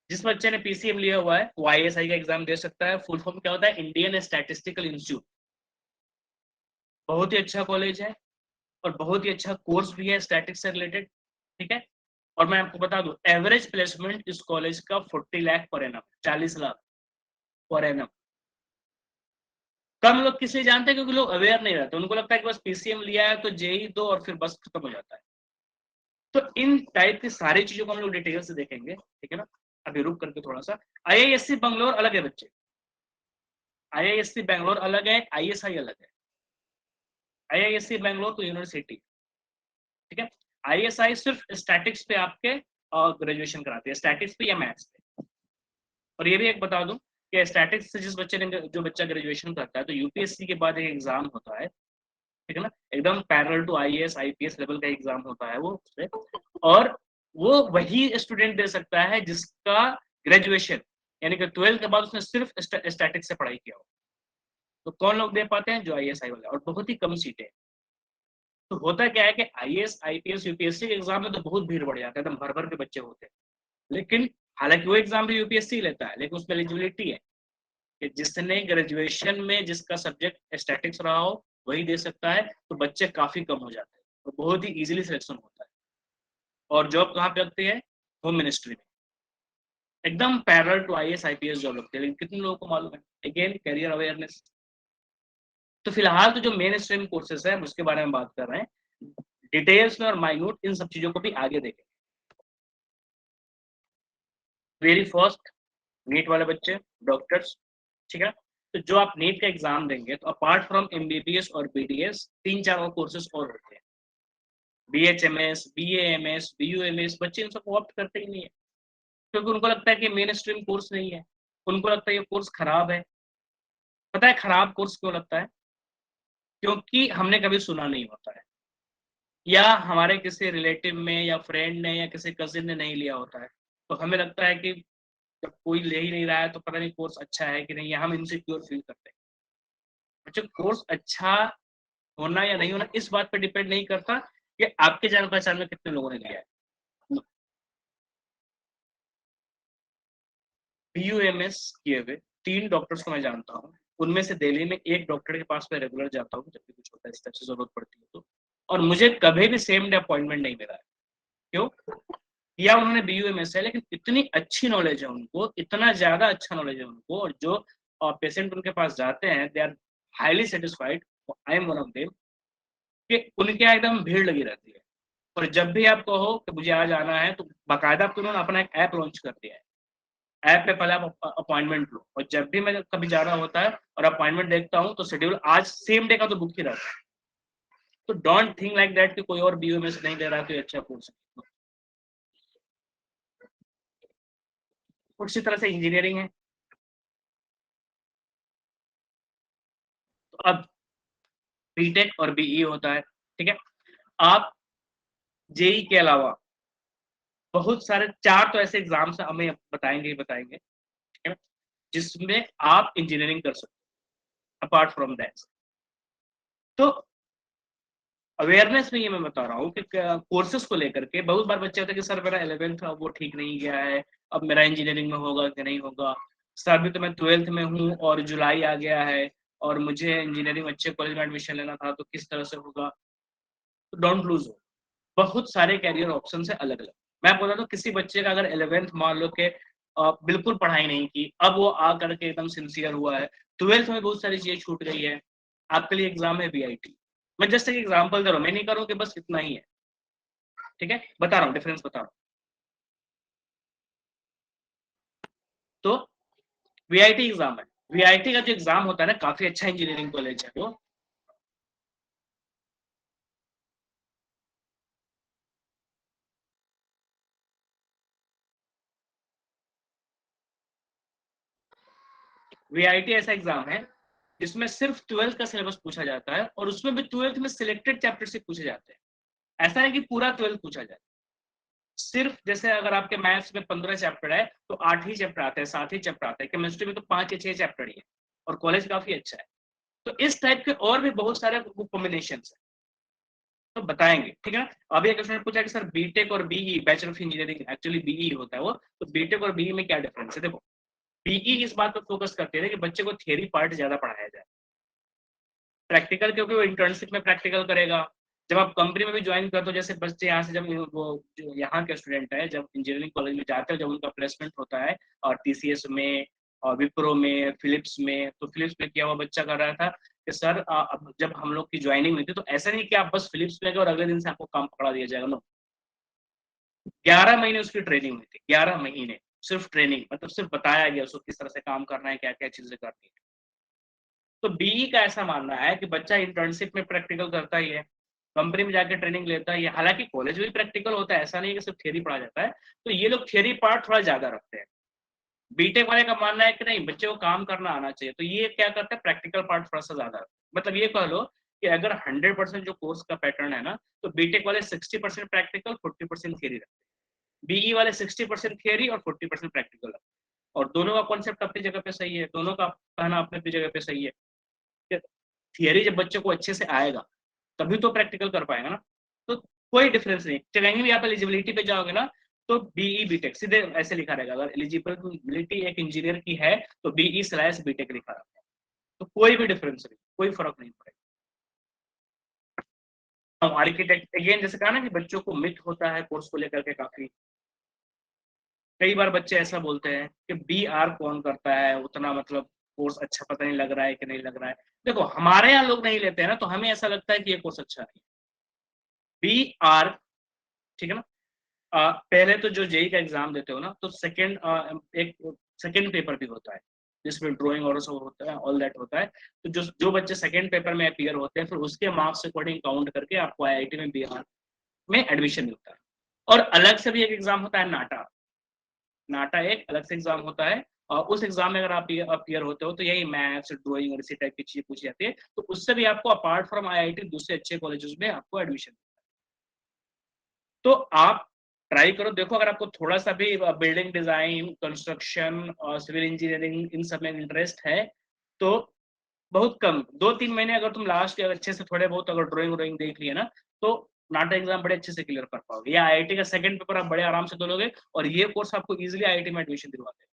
A: जिस बच्चे ने पीसीएम लिया हुआ है वो आईएसआई का एग्जाम दे सकता है। फुल फॉर्म क्या होता है? Indian statistical institute. बहुत ही अच्छा कॉलेज है और बहुत ही अच्छा कोर्स भी है स्टैटिक्स से रिलेटेड, ठीक है। और मैं आपको बता दूं, एवरेज प्लेसमेंट इस कॉलेज का 40 lakh per annum, 40 lakh per annum. कम लोग किसे जानते हैं क्योंकि लोग अवेयर नहीं रहते, उनको लगता है कि बस पीसीएम लिया है तो जेई दो और फिर बस खत्म हो जाता है। तो इन टाइप की सारी चीजों को हम लोग डिटेल से देखेंगे, ठीक है ना। अभी रुक करके थोड़ा सा, आईआईएससी बंगलोर अलग है बच्चे, आईआईएससी बैंगलोर अलग है, आईएसआई अलग है। आईआईएससी बैंगलोर तो यूनिवर्सिटी, ठीक है। आईएसआई सिर्फ स्टैटिक्स पे आपके ग्रेजुएशन कराते हैं, स्टैटिक्स पे या मैथ्स पे। और ये भी एक बता दूं कि स्टैटिक्स से जिस बच्चे ने, जो बच्चा ग्रेजुएशन करता है तो यूपीएससी के बाद एक एग्जाम होता है, ठीक है ना, एकदम parallel to IAS IPS level का एग्जाम होता है वो उससे। और वो वही स्टूडेंट दे सकता है जिसका ग्रेजुएशन यानी कि 12th के बाद उसने सिर्फ स्टैटिक्स से पढ़ाई किया हो। तो कौन लोग दे पाते हैं? जो आईएएस आई वाले, और बहुत ही कम सीटें। तो होता क्या है कि आईएएस आईपीएस यूपीएससी के एग्जाम में तो बहुत भीड़ बढ़ जाता है, एकदम भर भर के बच्चे होते हैं। लेकिन हालांकि वो एग्जाम भी यूपीएससी लेता है, लेकिन उसमें एलिजिबिलिटी है कि जिसने ग्रेजुएशन में जिसका सब्जेक्ट स्टैटिक्स रहा हो वही दे सकता है। तो बच्चे काफी कम हो जाते हैं, तो बहुत ही इजीली सिलेक्शन होता है। और जॉब कहाँ पे लगती है? होम मिनिस्ट्री में, एकदम parallel to IAS IPS job लगती है। लेकिन कितने लोगों को मालूम है? Again career awareness. तो फिलहाल तो जो मेन स्ट्रीम कोर्सेस है उसके बारे में बात कर रहे हैं, डिटेल्स में और माइन्यूट इन सब चीजों को भी आगे देखें। वेरी फर्स्ट, नीट वाले बच्चे, डॉक्टर्स, ठीक है। तो जो आप नीट का एग्जाम देंगे तो अपार्ट फ्रॉम एमबीबीएस और बीडीएस 3-4 और कोर्सेज और होते हैं। बीएचएमएस, बीएएमएस, बीयूएमएस, बच्चे इन सबको ऑप्ट करते ही नहीं है क्योंकि उनको लगता है कि मेन स्ट्रीम कोर्स नहीं है, उनको लगता है ये कोर्स खराब है। पता है खराब कोर्स क्यों लगता है? क्योंकि हमने कभी सुना नहीं होता है। या हमारे किसी रिलेटिव में या फ्रेंड ने या किसी कजिन ने नहीं लिया होता है, तो हमें लगता है कि जब कोई ले ही नहीं रहा है तो पता नहीं कोर्स अच्छा है कि नहीं, या हम इनसिक्योर फील करते हैं। अच्छा, कोर्स अच्छा होना या नहीं होना इस बात पर डिपेंड नहीं करता कि आपके जान पहचान में कितने लोगों ने लिया है। BUMS किए हुए 3 डॉक्टर्स को मैं जानता हूँ। उनमें से दिल्ली में एक डॉक्टर के पास मैं रेगुलर जाता हूँ जब भी कुछ होता है, इस टाइप से जरूरत पड़ती है तो। और मुझे कभी भी सेम डे अपॉइंटमेंट नहीं मिला है। क्यों? या उन्होंने BUMS है लेकिन इतनी अच्छी नॉलेज है उनको, इतना ज्यादा अच्छा नॉलेज है उनको, और जो पेशेंट उनके पास जाते हैं they are highly satisfied. I am one of them, कि उनके यहाँ एकदम भीड़ लगी रहती है। और जब भी आप कहो कि मुझे आज आना है तो बाकायदा उन्होंने अपना एक ऐप लॉन्च कर दिया है। ऐप पे पहले आप अपॉइंटमेंट लो, और जब भी मैं कभी जाना होता है और अपॉइंटमेंट देखता हूँ तो शेड्यूल आज सेम डे का तो बुक ही रहता है। तो डोंट थिंक लाइक दैट कि कोई और BUMS नहीं दे रहा है तो ये अच्छा कोर्स है। उसी तरह से इंजीनियरिंग है। तो अब बीटेक और BE होता है, ठीक है। आप जेई के अलावा बहुत सारे 4 तो ऐसे एग्जाम्स हमें बताएंगे ही बताएंगे, ठीक है, जिसमें आप इंजीनियरिंग कर सकते हो अपार्ट फ्रॉम दैट। तो अवेयरनेस में ये मैं बता रहा हूँ कि कोर्सेज को लेकर के बहुत बार बच्चे होते हैं कि सर मेरा 11th वो ठीक नहीं गया है, अब मेरा इंजीनियरिंग में होगा कि नहीं होगा। सर अभी तो मैं 12th में हूँ और जुलाई आ गया है और मुझे इंजीनियरिंग अच्छे कॉलेज में एडमिशन लेना था, तो किस तरह से होगा। तो डोंट लूज हो, बहुत सारे कैरियर ऑप्शन है अलग अलग। मैं बोल रहा हूँ किसी बच्चे का अगर 11th मान लो कि बिल्कुल पढ़ाई नहीं की, अब वो आ करके एकदम सिंसियर हुआ है, 12th में बहुत सारी चीजें छूट गई है, आपके लिए एग्जाम है BIT। मैं जस्ट एक एग्जाम्पल दे रहा हूँ, मैं नहीं कर रहा हूँ कि बस इतना ही है, ठीक है, बता रहा हूँ डिफरेंस बता रहा हूँ। तो VIT एग्जाम है, VIT का जो एग्जाम होता है ना, काफी अच्छा इंजीनियरिंग कॉलेज है वो। VIT ऐसा एग्जाम है जिसमें सिर्फ 12th का सिलेबस पूछा जाता है, और उसमें भी 12th में सिलेक्टेड चैप्टर से पूछे जाते हैं। ऐसा है कि पूरा 12th पूछा जाए। सिर्फ जैसे अगर आपके मैथ्स में 15 चैप्टर है तो 8 ही चैप्टर आते हैं, 7 ही चैप्टर आते हैं। केमिस्ट्री में तो 5 या 6 चैप्टर ही है, और कॉलेज काफी अच्छा है। तो इस टाइप के और भी बहुत सारे कॉम्बिनेशन है, तो बताएंगे, ठीक है। अभी एक क्वेश्चन पूछा कि सर बीटेक और BE, bachelor of engineering actually BE होता है वो, तो बीटेक और BE में क्या डिफरेंस है। देखो, BE इस बात पर फोकस करते हैं कि बच्चे को थियरी पार्ट ज्यादा पढ़ाया जाए, प्रैक्टिकल क्योंकि वो इंटर्नशिप में प्रैक्टिकल करेगा। जब आप कंपनी में भी ज्वाइन करते हो, जैसे बच्चे यहाँ से जब वो जो यहाँ के स्टूडेंट है जब इंजीनियरिंग कॉलेज में जाते हैं, जब उनका प्लेसमेंट होता है और TCS में और विप्रो में, फिलिप्स में, तो फिलिप्स में किया हुआ बच्चा कर रहा था कि सर अब जब हम लोग की ज्वाइनिंग हुई थी तो ऐसा नहीं कि आप बस फिलिप्स में गए और अगले दिन से आपको काम पकड़ा दिया जाएगा। नो, 11 महीने उसकी ट्रेनिंग हुई थी, 11 महीने सिर्फ ट्रेनिंग, मतलब सिर्फ बताया गया उसको किस तरह से काम करना है, क्या क्या चीजें करनी है। तो BE का ऐसा मानना है कि बच्चा इंटर्नशिप में प्रैक्टिकल करता ही है, कंपनी में जाकर ट्रेनिंग लेता ही है। हालांकि कॉलेज में भी प्रैक्टिकल होता है, ऐसा नहीं है कि सिर्फ थियरी पढ़ा जाता है। तो ये लोग थियरी पार्ट थोड़ा ज्यादा रखते हैं। बीटेक वाले का मानना है कि नहीं, बच्चे को काम करना आना चाहिए, तो ये क्या करता है, प्रैक्टिकल पार्ट थोड़ा सा ज्यादा रखता है। मतलब ये कह लो कि अगर 100% जो कोर्स का पैटर्न है ना, तो बीटेक वाले 60% प्रैक्टिकल 40% थियरी रखते हैं, BE वाले 60% थियरी और 40% प्रैक्टिकल रखते हैं। और दोनों का कॉन्सेप्ट अपनी जगह पे सही है, दोनों का कहना अपनी अपनी जगह पे सही है। थियरी जब बच्चे को अच्छे से आएगा तभी तो प्रैक्टिकल कर पाएगा ना। तो कोई डिफरेंस नहीं, कहीं भी आप एलिजिबिलिटी पे जाओगे ना तो BE BTech सीधे ऐसे लिखा रहेगा। अगर एलिजिबिलिटी एक इंजीनियर की है तो BE/BTech लिखा रहता है। तो कोई भी डिफरेंस नहीं, कोई फर्क नहीं पड़ेगा। आर्किटेक्ट अगेन जैसे कहा ना कि बच्चों को मिथ होता है कोर्स को लेकर के काफी। कई बार बच्चे ऐसा बोलते हैं कि BR कौन करता है उतना, मतलब कोर्स अच्छा पता नहीं लग रहा है कि नहीं लग रहा है। देखो, हमारे यहाँ लोग नहीं लेते हैं ना, तो हमें ऐसा लगता है कि ये कोर्स अच्छा नहीं है। BR, ठीक है ना। पहले तो जो जेई का एग्जाम देते हो ना, तो एक सेकेंड पेपर भी होता है जिसमें ड्राइंग और सब होता है, ऑल दैट होता है। तो जो जो बच्चे सेकेंड पेपर में अपीयर होते हैं, फिर उसके मार्क्स अकॉर्डिंग काउंट करके आपको IIT में BR में एडमिशन मिलता है। और अलग से भी एक एग्जाम होता है नाटा। नाटा एक अलग से एग्जाम होता है, और उस एग्जाम में अगर आप अपीयर होते हो तो यही मैथ्स, ड्राइंग और इसी टाइप की चीजें पूछी जाती है। तो उससे भी आपको अपार्ट फ्रॉम IIT दूसरे अच्छे कॉलेजेस में आपको एडमिशन। तो आप ट्राई करो, देखो अगर आपको थोड़ा सा भी बिल्डिंग डिजाइन, कंस्ट्रक्शन और सिविल इंजीनियरिंग इन सब में इंटरेस्ट है तो बहुत कम 2-3 महीने अगर तुम लास्ट ईयर अच्छे से थोड़े बहुत अगर ड्राइंग देख लिए ना तो नाटा एग्जाम बड़े अच्छे से क्लियर कर पाओगे, या आईआईटी का सेकंड पेपर आप बड़े आराम से दे लोगे और ये कोर्स आपको इजीली आईआईटी में एडमिशन दिलवा देगा।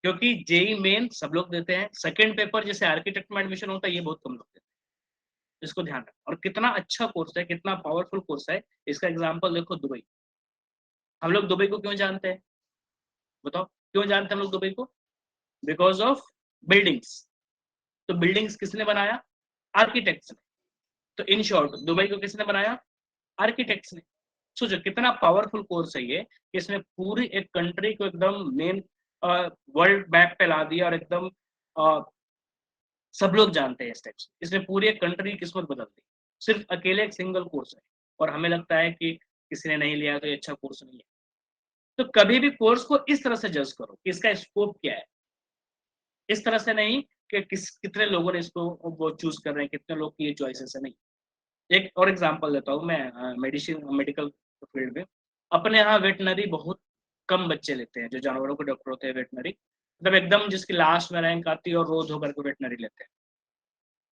A: क्योंकि जेई मेन सब लोग देते हैं, सेकंड पेपर जैसे आर्किटेक्ट में एडमिशन होता है ये बहुत कम लोग देते हैं, इसको ध्यान रखना। और कितना अच्छा कोर्स है, कितना पावरफुल कोर्स है, इसका एग्जाम्पल देखो दुबई। हम लोग दुबई को क्यों जानते हैं, बताओ क्यों जानते हैं हम लोग दुबई को? Because of buildings. तो बिल्डिंग्स किसने बनाया? आर्किटेक्ट्स ने। तो इन शॉर्ट दुबई को किसने बनाया? आर्किटेक्ट्स ने। सोचो कितना पावरफुल कोर्स है ये, कि इसने पूरी एक कंट्री को एकदम मेन वर्ल्ड मैप पे ला दिया और एकदम सब लोग जानते हैं इस टाइप से। इसने पूरी एक कंट्री की किस्मत बदल दी, सिर्फ अकेले एक सिंगल कोर्स है। और हमें लगता है कि किसी ने नहीं लिया तो ये अच्छा कोर्स नहीं है। तो कभी भी कोर्स को इस तरह से जज करो कि इसका स्कोप क्या है, इस तरह से नहीं कि कितने लोगों ने इसको वो चूज कर रहे हैं, कितने लोग की ये चॉइसेस है, नहीं। एक और एग्जांपल देता हूँ मैं, मेडिकल फील्ड में अपने यहाँ वेटनरी बहुत कम बच्चे लेते हैं, जो जानवरों के डॉक्टर होते हैं वेटनरी, मतलब एकदम जिसकी लास्ट में रैंक आती है और रोज होकर के वेटनरी लेते हैं।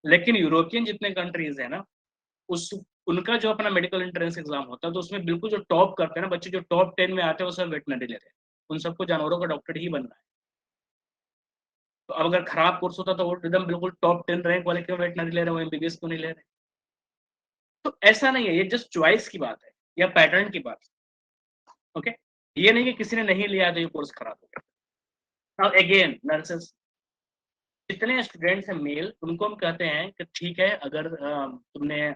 A: लेकिन यूरोपियन जितने कंट्रीज है ना, उस उनका जो अपना मेडिकल एंट्रेंस एग्जाम होता है तो उसमें बिल्कुल जो टॉप करते हैं ना बच्चे, जो टॉप 10 में आते हैं वो सब वेटनरी लेते हैं, उन सबको जानवरों का डॉक्टर ही बनना है। तो अब अगर खराब कोर्स होता तो वो एकदम बिल्कुल टॉप 10 रैंक वाले क्यों वेटनरी ले रहे हो, एमबीबीएस क्यों नहीं ले रहे? तो ऐसा नहीं है, ये जस्ट चॉइस की बात है या पैटर्न की बात है। ओके, ये नहीं कि किसी ने नहीं लिया तो ये कोर्स खराब हो गया। अब अगेन नर्सेस, जितने स्टूडेंट्स हैं मेल, उनको हम कहते हैं कि ठीक है अगर तुमने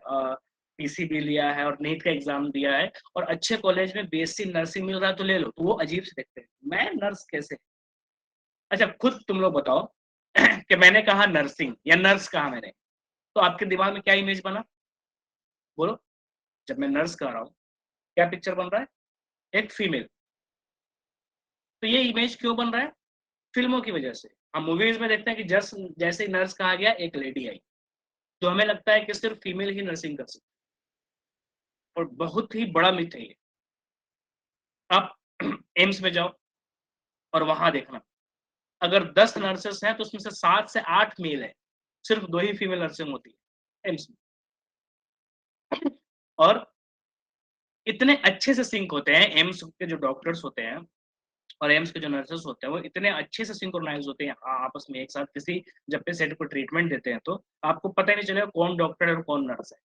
A: पीसीबी लिया है और नीट का एग्जाम दिया है और अच्छे कॉलेज में बीएससी नर्सिंग मिल रहा है तो ले लो, तो वो अजीब से देखते हैं, मैं नर्स कैसे? अच्छा खुद तुम लोग बताओ कि मैंने कहा नर्सिंग या नर्स कहा मैंने, तो आपके दिमाग में क्या इमेज बना? बोलो, जब मैं नर्स कह रहा हूँ क्या पिक्चर बन रहा है? एक फीमेल। तो ये इमेज क्यों बन रहा है? फिल्मों की वजह से। हम मूवीज में देखते हैं कि जस्ट जैसे ही नर्स कहा गया एक लेडी आई, तो हमें लगता है कि सिर्फ फीमेल ही नर्सिंग कर सकती है, और बहुत ही बड़ा मिथ है ये। आप एम्स में जाओ और वहां देखना, अगर 10 नर्सेस हैं तो उसमें से 7 से 8 मेल है, सिर्फ 2 ही फीमेल नर्सिंग होती है एम्स में। और इतने अच्छे से सिंक होते हैं एम्स के जो डॉक्टर्स होते हैं और एम्स के जो नर्सेस होते हैं, वो इतने अच्छे से सिंक्रोनाइज होते हैं आपस में एक साथ, किसी जब पेशेंट को ट्रीटमेंट देते हैं तो आपको पता ही नहीं चलेगा कौन डॉक्टर है और कौन नर्स है।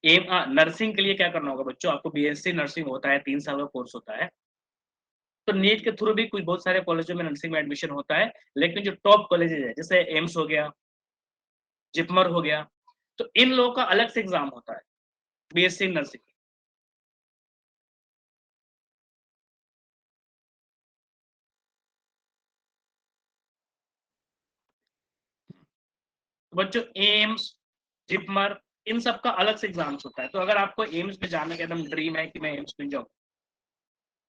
A: एम नर्सिंग के लिए क्या करना होगा बच्चों, आपको बीएससी नर्सिंग होता है, 3 साल का कोर्स होता है। तो नीट के थ्रू भी कुछ बहुत सारे कॉलेजों में नर्सिंग में एडमिशन होता है, लेकिन जो टॉप कॉलेजेस है जैसे एम्स हो गया, जिपमर हो गया, तो इन लोगों का अलग से एग्जाम होता है बीएससी नर्सिंग। तो बच्चों एम्स, जिपमर, इन सब का अलग से एग्जाम्स होता है। तो अगर आपको एम्स में जाने का एकदम ड्रीम है कि मैं एम्स में जाऊँ,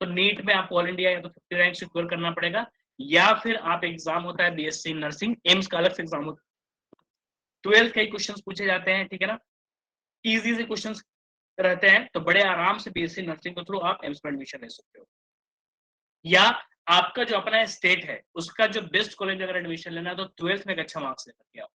A: तो नीट में आपको ऑल इंडिया या तो 50 रैंक सिक्योर करना पड़ेगा, या फिर आप एग्जाम होता है बीएससी नर्सिंग, एम्स का अलग से एग्जाम होता है। 12th के क्वेश्चन पूछे जाते हैं, ठीक है ना, इजी से क्वेश्चन रहते हैं, तो बड़े आराम से बीएससी नर्सिंग के थ्रू आप एम्स में एडमिशन ले सकते हो। या आपका जो अपना स्टेट है उसका जो बेस्ट कॉलेज अगर एडमिशन लेना है तो 12th में एक अच्छा मार्क्स लेकर के आओ,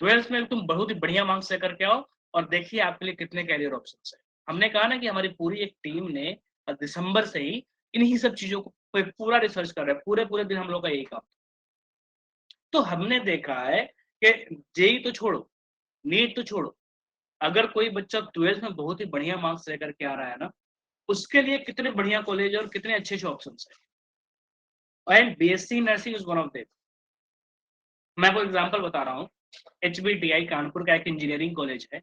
A: 12th में तुम बहुत ही बढ़िया मार्क्स लेकर के आओ, और देखिए आपके लिए कितने कैरियर ऑप्शंस है। हमने कहा ना कि हमारी पूरी एक टीम ने दिसंबर से ही इन्हीं सब चीजों को पूरा रिसर्च कर रहा है, पूरे पूरे दिन हम लोग का यही काम। तो हमने देखा है कि जेई तो छोड़ो, नीट तो छोड़ो, अगर कोई बच्चा 12th में बहुत ही बढ़िया मार्क्स लेकर के आ रहा है ना, उसके लिए कितने बढ़िया कॉलेज और कितने अच्छे अच्छे ऑप्शन है, and BSc nursing is one of them. मैं आपको एग्जांपल बता रहा हूँ, एचबीटीआई कानपुर का एक इंजीनियरिंग कॉलेज है,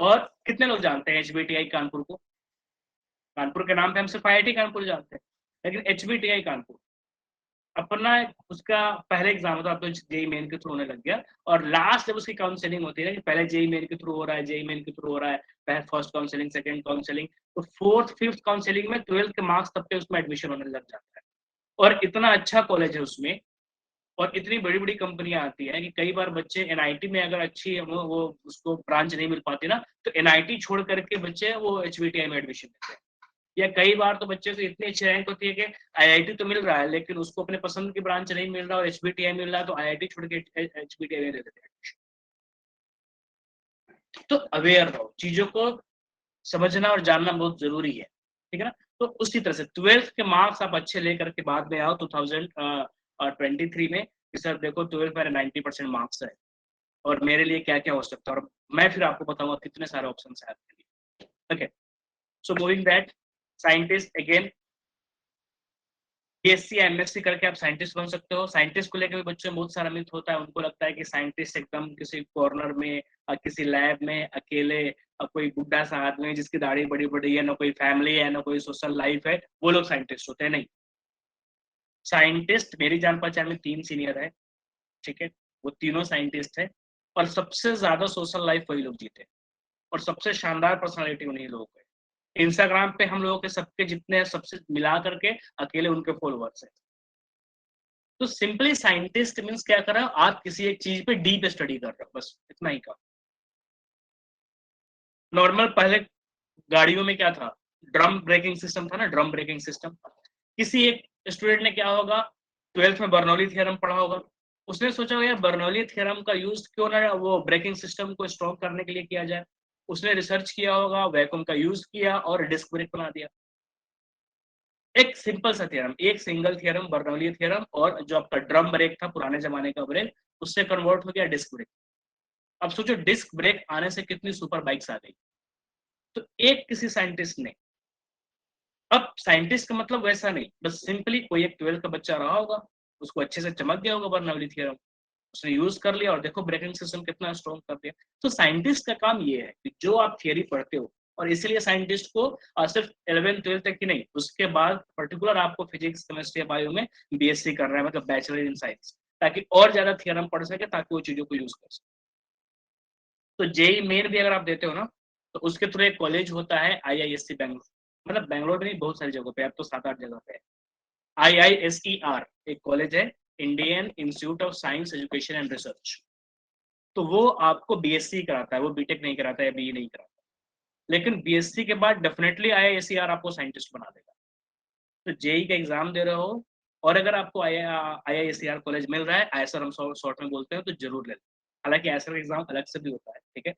A: और कितने लोग जानते हैं एचबीटीआई कानपुर को? कानपुर के नाम पे हम सिर्फ आईआईटी कानपुर जानते हैं, लेकिन एचबीटीआई कानपुर अपना उसका पहले एग्जाम होता है, तो जेई मेन के थ्रू होने लग गया, और लास्ट जब उसकी काउंसलिंग होती है ना कि पहले जेई मेन के थ्रू हो रहा है, जेई मेन के थ्रू हो रहा है, पहले फर्स्ट काउंसलिंग, सेकंड काउंसलिंग, तो फोर्थ फिफ्थ काउंसलिंग में 12th के मार्क्स तब पे उसमें एडमिशन होने लग जाता है। और इतना अच्छा कॉलेज है उसमें और इतनी बड़ी बड़ी कंपनियां आती है कि कई बार बच्चे एनआईटी में अगर अच्छी वो उसको ब्रांच नहीं मिल पाती ना, तो एनआईटी छोड़ करके बच्चे वो एचबीटीआई में एडमिशन लेते हैं। या कई बार तो बच्चे को इतनी अच्छी रैंक होती है कि आईआईटी तो मिल रहा है लेकिन उसको अपने पसंद की ब्रांच नहीं मिल रहा और एचबीटीआई मिल रहा है, तो आईआईटी छोड़ के एचबीटीआई में दे देते हैं। तो अवेयर रहो, चीजों को समझना और जानना बहुत जरूरी है, ठीक है ना। तो उसी तरह से 12th के मार्क्स आप अच्छे लेकर के बाद में आओ 2023 में कि सर देखो 12th मेरे 90% मार्क्स है और मेरे लिए क्या क्या हो सकता है, और मैं फिर आपको बताऊंगा कितने सारे ऑप्शन है आपके लिए। Okay, so moving that, scientist again BSc MSc करके आप साइंटिस्ट बन सकते हो। साइंटिस्ट को लेकर भी बच्चों में बहुत सारा मिथ होता है, उनको लगता है कि साइंटिस्ट एकदम किसी कॉर्नर में किसी लैब में अकेले कोई बुढ़ा सा आदमी है जिसकी दाढ़ी बड़ी बड़ी है, ना कोई फैमिली है ना कोई सोशल लाइफ है, वो लोग साइंटिस्ट होते हैं। नहीं, साइंटिस्ट मेरी जान पहचान में 3 सीनियर है, ठीक है, वो तीनों साइंटिस्ट है और सबसे ज्यादा सोशल लाइफ वही लोग जीते और सबसे शानदार पर्सनालिटी उन्हीं लोगों को है। इंस्टाग्राम पे हम लोगों के सबके जितने हैं सबसे मिला करके अकेले उनके फॉलोअर्स है। तो सिंपली साइंटिस्ट मीन्स क्या कर रहे हो आप, किसी एक चीज पे डीप स्टडी कर रहे हो, बस इतना ही काम। नॉर्मल पहले गाड़ियों में क्या था, ड्रम ब्रेकिंग सिस्टम था ना, ड्रम ब्रेकिंग सिस्टम। किसी एक स्टूडेंट ने क्या होगा, 12th में बर्नौली थ्योरम पढ़ा होगा, उसने सोचा यार बर्नौली थ्योरम का यूज क्यों ना वो ब्रेकिंग सिस्टम को स्ट्रॉन्ग करने के लिए किया जाए। उसने रिसर्च किया होगा, वैक्यूम का यूज किया और डिस्क ब्रेक बना दिया। एक सिंपल सा थ्योरम, एक सिंगल थ्योरम बर्नौली थ्योरम, और जो आपका ड्रम ब्रेक था पुराने जमाने का ब्रेक, उससे कन्वर्ट हो गया डिस्क ब्रेक। अब सोचो डिस्क ब्रेक आने से कितनी सुपर बाइक्स आ गई। तो एक किसी साइंटिस्ट ने, अब साइंटिस्ट का मतलब वैसा नहीं, बस सिंपली कोई एक 12th का बच्चा रहा होगा, उसको अच्छे से चमक गया होगा बर्नौली थ्योरम, उसने यूज कर लिया और देखो ब्रेकिंग सिस्टम कितना स्ट्रॉन्ग कर दिया। तो साइंटिस्ट का काम ये है कि जो आप थियरी पढ़ते हो, और इसलिए साइंटिस्ट को सिर्फ 11th 12th तक ही नहीं, उसके बाद पर्टिकुलर आपको फिजिक्स केमिस्ट्री बायो में बीएससी कर रहा है, मतलब बैचलर इन साइंस, ताकि और ज्यादा थियरम पढ़ सके, ताकि वो चीजों को यूज कर सके। तो जेई मेन भी अगर आप देते हो ना, तो उसके थ्रू एक कॉलेज होता है आईआईएससी बैंगलोर, मतलब बैंगलोर में नहीं बहुत सारी जगहों पे, अब तो 7-8 जगह पे है। आईआईएसईआर एक कॉलेज है, Indian institute of science education and research. तो वो आपको बीएससी कराता है, वो बीटेक नहीं कराता है, बीई नहीं कराता, लेकिन बीएससी के बाद डेफिनेटली आईआईएसईआर आपको साइंटिस्ट बना देगा। तो जेई का एग्जाम दे रहे हो, और अगर आपको आईआईएसईआर कॉलेज मिल रहा है, आईएसआर हम शॉर्ट में बोलते हैं, तो जरूर ले लो। हालांकि आईएसआर का एग्जाम अलग से भी होता है, ठीक है,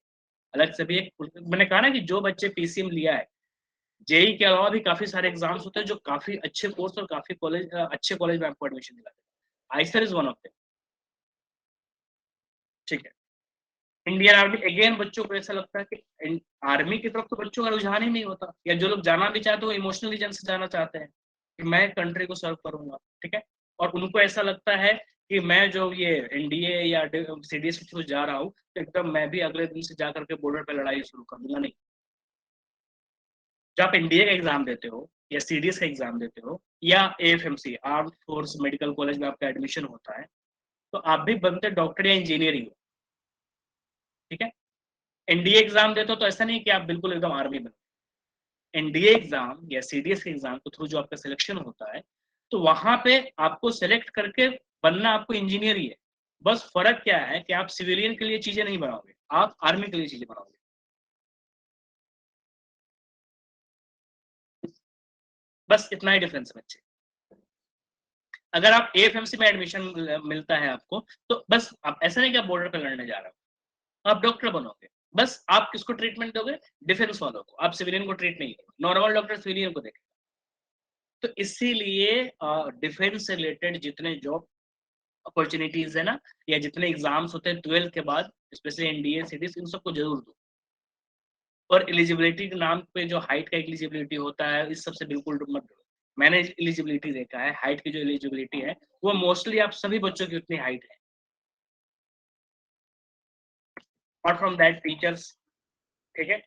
A: अलग से भी एक, मैंने कहा ना कि जो बच्चे पीसीएम लिया है, जेई के अलावा भी काफी सारे एग्जाम्स होते हैं जो काफी अच्छे कोर्स और काफी कॉलेज अच्छे कॉलेज में आपको एडमिशन दिलाते हैं। ISR is one of them, ठीक है। इंडियन आर्मी अगेन, बच्चों को ऐसा लगता है कि आर्मी की तरफ तो बच्चों का रुझान ही नहीं होता, या जो लोग जाना भी चाहते हैं वो इमोशनल रीजन से जाना चाहते हैं कि मैं कंट्री को सर्व करूंगा, ठीक है। और उनको ऐसा लगता है कि मैं जो ये एनडीए या सीडीएस के थ्रू जा रहा हूँ, तो एकदम मैं भी अगले दिन से जा करके बॉर्डर पे लड़ाई शुरू कर दूंगा। नहीं, जब आप एनडीए का एग्जाम देते हो या सीडीएस का एग्जाम देते हो या AFMC arm force medical college में आपका एडमिशन होता है, तो आप भी बनते डॉक्टर या इंजीनियर ही हो, ठीक है। एनडीए एग्जाम देते हो तो ऐसा नहीं कि आप बिल्कुल एकदम आर्मी बनो। एनडीए एग्जाम या सीडीएस के एग्जाम के थ्रू जो आपका सिलेक्शन होता है, तो वहां पे आपको सेलेक्ट करके बनना आपको इंजीनियर ही है। बस फर्क क्या है कि आप सिविलियन के लिए चीजें नहीं बनाओगे, आप आर्मी के लिए चीजें बनाओगे। बस इतना ही डिफरेंस है बच्चे। अगर आप एएफएमसी में एडमिशन मिलता है आपको, तो बस आप ऐसा नहीं कि आप बॉर्डर पे लड़ने जा रहे हो, आप डॉक्टर बनोगे। बस आप किसको ट्रीटमेंट दोगे, डिफेंस वालों को, आप सिविलियन को ट्रीट नहीं करोगे, नॉर्मल डॉक्टर सिविलियन को देखेगा। तो इसीलिए डिफेंस से रिलेटेड जितने जॉब अपॉर्चुनिटीज है ना, या जितने एग्जाम्स होते हैं 12th के बाद, स्पेशली एनडीए सीडीएस, इन सबको जरूर दो। और एलिजिबिलिटी के नाम पे जो हाइट का एलिजिबिलिटी होता है, इस सबसे बिल्कुल मत डरो। मैंने एलिजिबिलिटी देखा है, हाइट की जो एलिजिबिलिटी है वो मोस्टली आप सभी बच्चों की उतनी हाइट है। अपार्ट फ्रॉम दैट टीचर्स, ठीक है,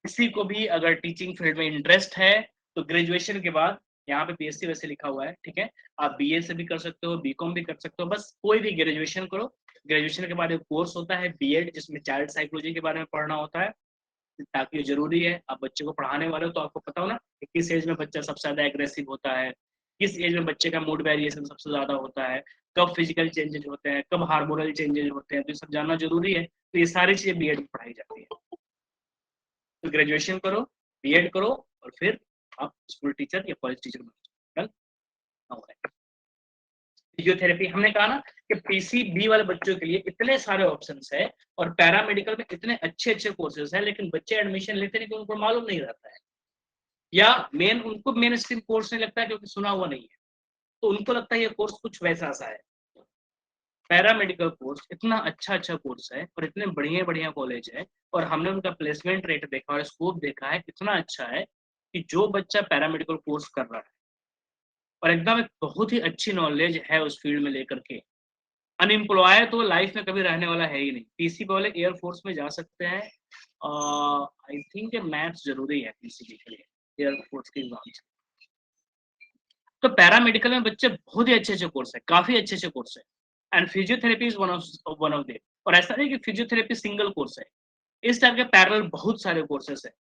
A: किसी को भी अगर टीचिंग फील्ड में इंटरेस्ट है, तो ग्रेजुएशन के बाद, यहाँ पे बीएससी वैसे लिखा हुआ है, ठीक है, आप बीए से भी कर सकते हो, बीकॉम भी कर सकते हो, बस कोई भी ग्रेजुएशन करो। ग्रेजुएशन के बाद एक कोर्स होता है बीएड, जिसमें चाइल्ड साइकोलॉजी के बारे में पढ़ना होता है, ताकि ये जरूरी है, आप बच्चे को पढ़ाने वाले हो तो आपको पता हो ना कि किस एज में बच्चा सबसे ज्यादा एग्रेसिव होता है, किस एज में बच्चे का मूड वेरिएशन सबसे ज्यादा होता है। कब फिजिकल चेंजेस होते हैं, कब हार्मोनल चेंजेस होते हैं, तो ये सब जानना जरूरी है। तो ये सारी चीजें बीएड में पढ़ाई जाती है। तो ग्रेजुएशन करो, बीएड करो, और फिर आप स्कूल टीचर या कॉलेज टीचर बन। फिजियोथेरेपी हमने कहा ना कि पीसीबी वाले बच्चों के लिए इतने सारे ऑप्शंस है, और पैरामेडिकल में इतने अच्छे अच्छे कोर्सेज हैं, लेकिन बच्चे एडमिशन लेते नहीं, क्योंकि उनको मालूम नहीं रहता है, या उनको मेन स्ट्रीम कोर्स नहीं लगता है क्योंकि सुना हुआ नहीं है, तो उनको लगता है ये कोर्स कुछ वैसा सा है। पैरामेडिकल कोर्स इतना अच्छा कोर्स है, और इतने बढ़िया बढ़िया कॉलेज है, और हमने उनका प्लेसमेंट रेट देखा और स्कोप देखा है, इतना अच्छा है कि जो बच्चा पैरामेडिकल कोर्स कर रहा है और एकदम एक बहुत ही अच्छी नॉलेज है उस फील्ड में लेकर के, अनएम्प्लॉय तो लाइफ में कभी रहने वाला है ही नहीं। पीसी वाले एयरफोर्स में जा सकते हैं, आई थिंक मैथ्स जरूरी है पीसीबी के लिए एयरफोर्स के एग्जाम से। तो पैरामेडिकल में बच्चे बहुत ही अच्छे कोर्स है, काफी अच्छे कोर्स है, and physiotherapy is one of them. और ऐसा नहीं कि फिजियोथेरेपी सिंगल कोर्स है, इस टाइप के पैरेलल बहुत सारे कोर्सेस है।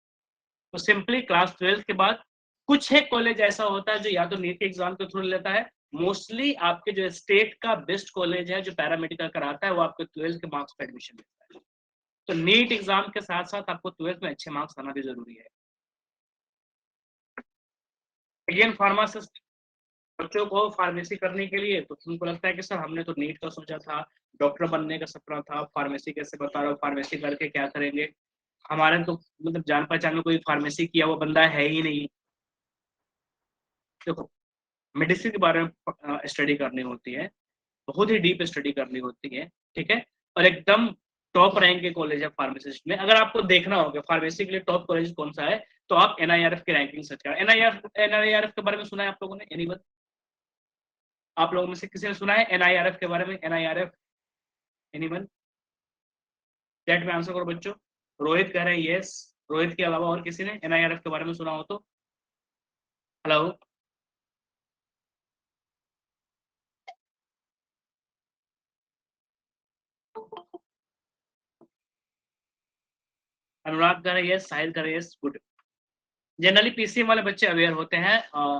A: तो सिंपली क्लास 12 के बाद कुछ एक कॉलेज ऐसा होता है जो या तो नीट के एग्जाम के थ्रू लेता है, मोस्टली आपके जो स्टेट का बेस्ट कॉलेज है जो पैरामेडिकल कराता है वो आपके 12 के मार्क्स पर एडमिशन लेता है। तो नीट एग्जाम के साथ साथ आपको 12 में अच्छे मार्क्स आना भी जरूरी है। अगेन फार्मासिस्ट बच्चों को फार्मेसी करने के लिए, तो तुमको लगता है कि सर हमने तो नीट का सोचा था, डॉक्टर बनने का सपना था, फार्मेसी कैसे बता रहा हूँ, फार्मेसी करके क्या करेंगे, हमारे तो मतलब जान पहचान में कोई फार्मेसी किया हुआ बंदा है ही नहीं। देखो, मेडिसिन के बारे में स्टडी करनी होती है, बहुत ही डीप स्टडी करनी होती है, ठीक है, और एकदम टॉप रैंक के कॉलेज है फार्मासिस्ट में। अगर आपको देखना होगा फार्मेसी के लिए टॉप कॉलेज कौन सा है, तो आप एनआईआरएफ की रैंकिंग सर्च करें। एनआईआरएफ के बारे में सुना है आप लोगों ने? एनीवन? आप लोगों में से किसी ने सुना है एनआईआरएफ के बारे में? NIRF, anyone? चैट में आंसर करो बच्चों। रोहित कह रहे हैं यस। रोहित के अलावा और किसी ने एनआईआरएफ के बारे में सुना हो तो? हेलो, अनुराग कह रहे हैं यस, साहिल कह रहे हैं यस, गुड। जनरली पीसीएम वाले बच्चे अवेयर होते हैं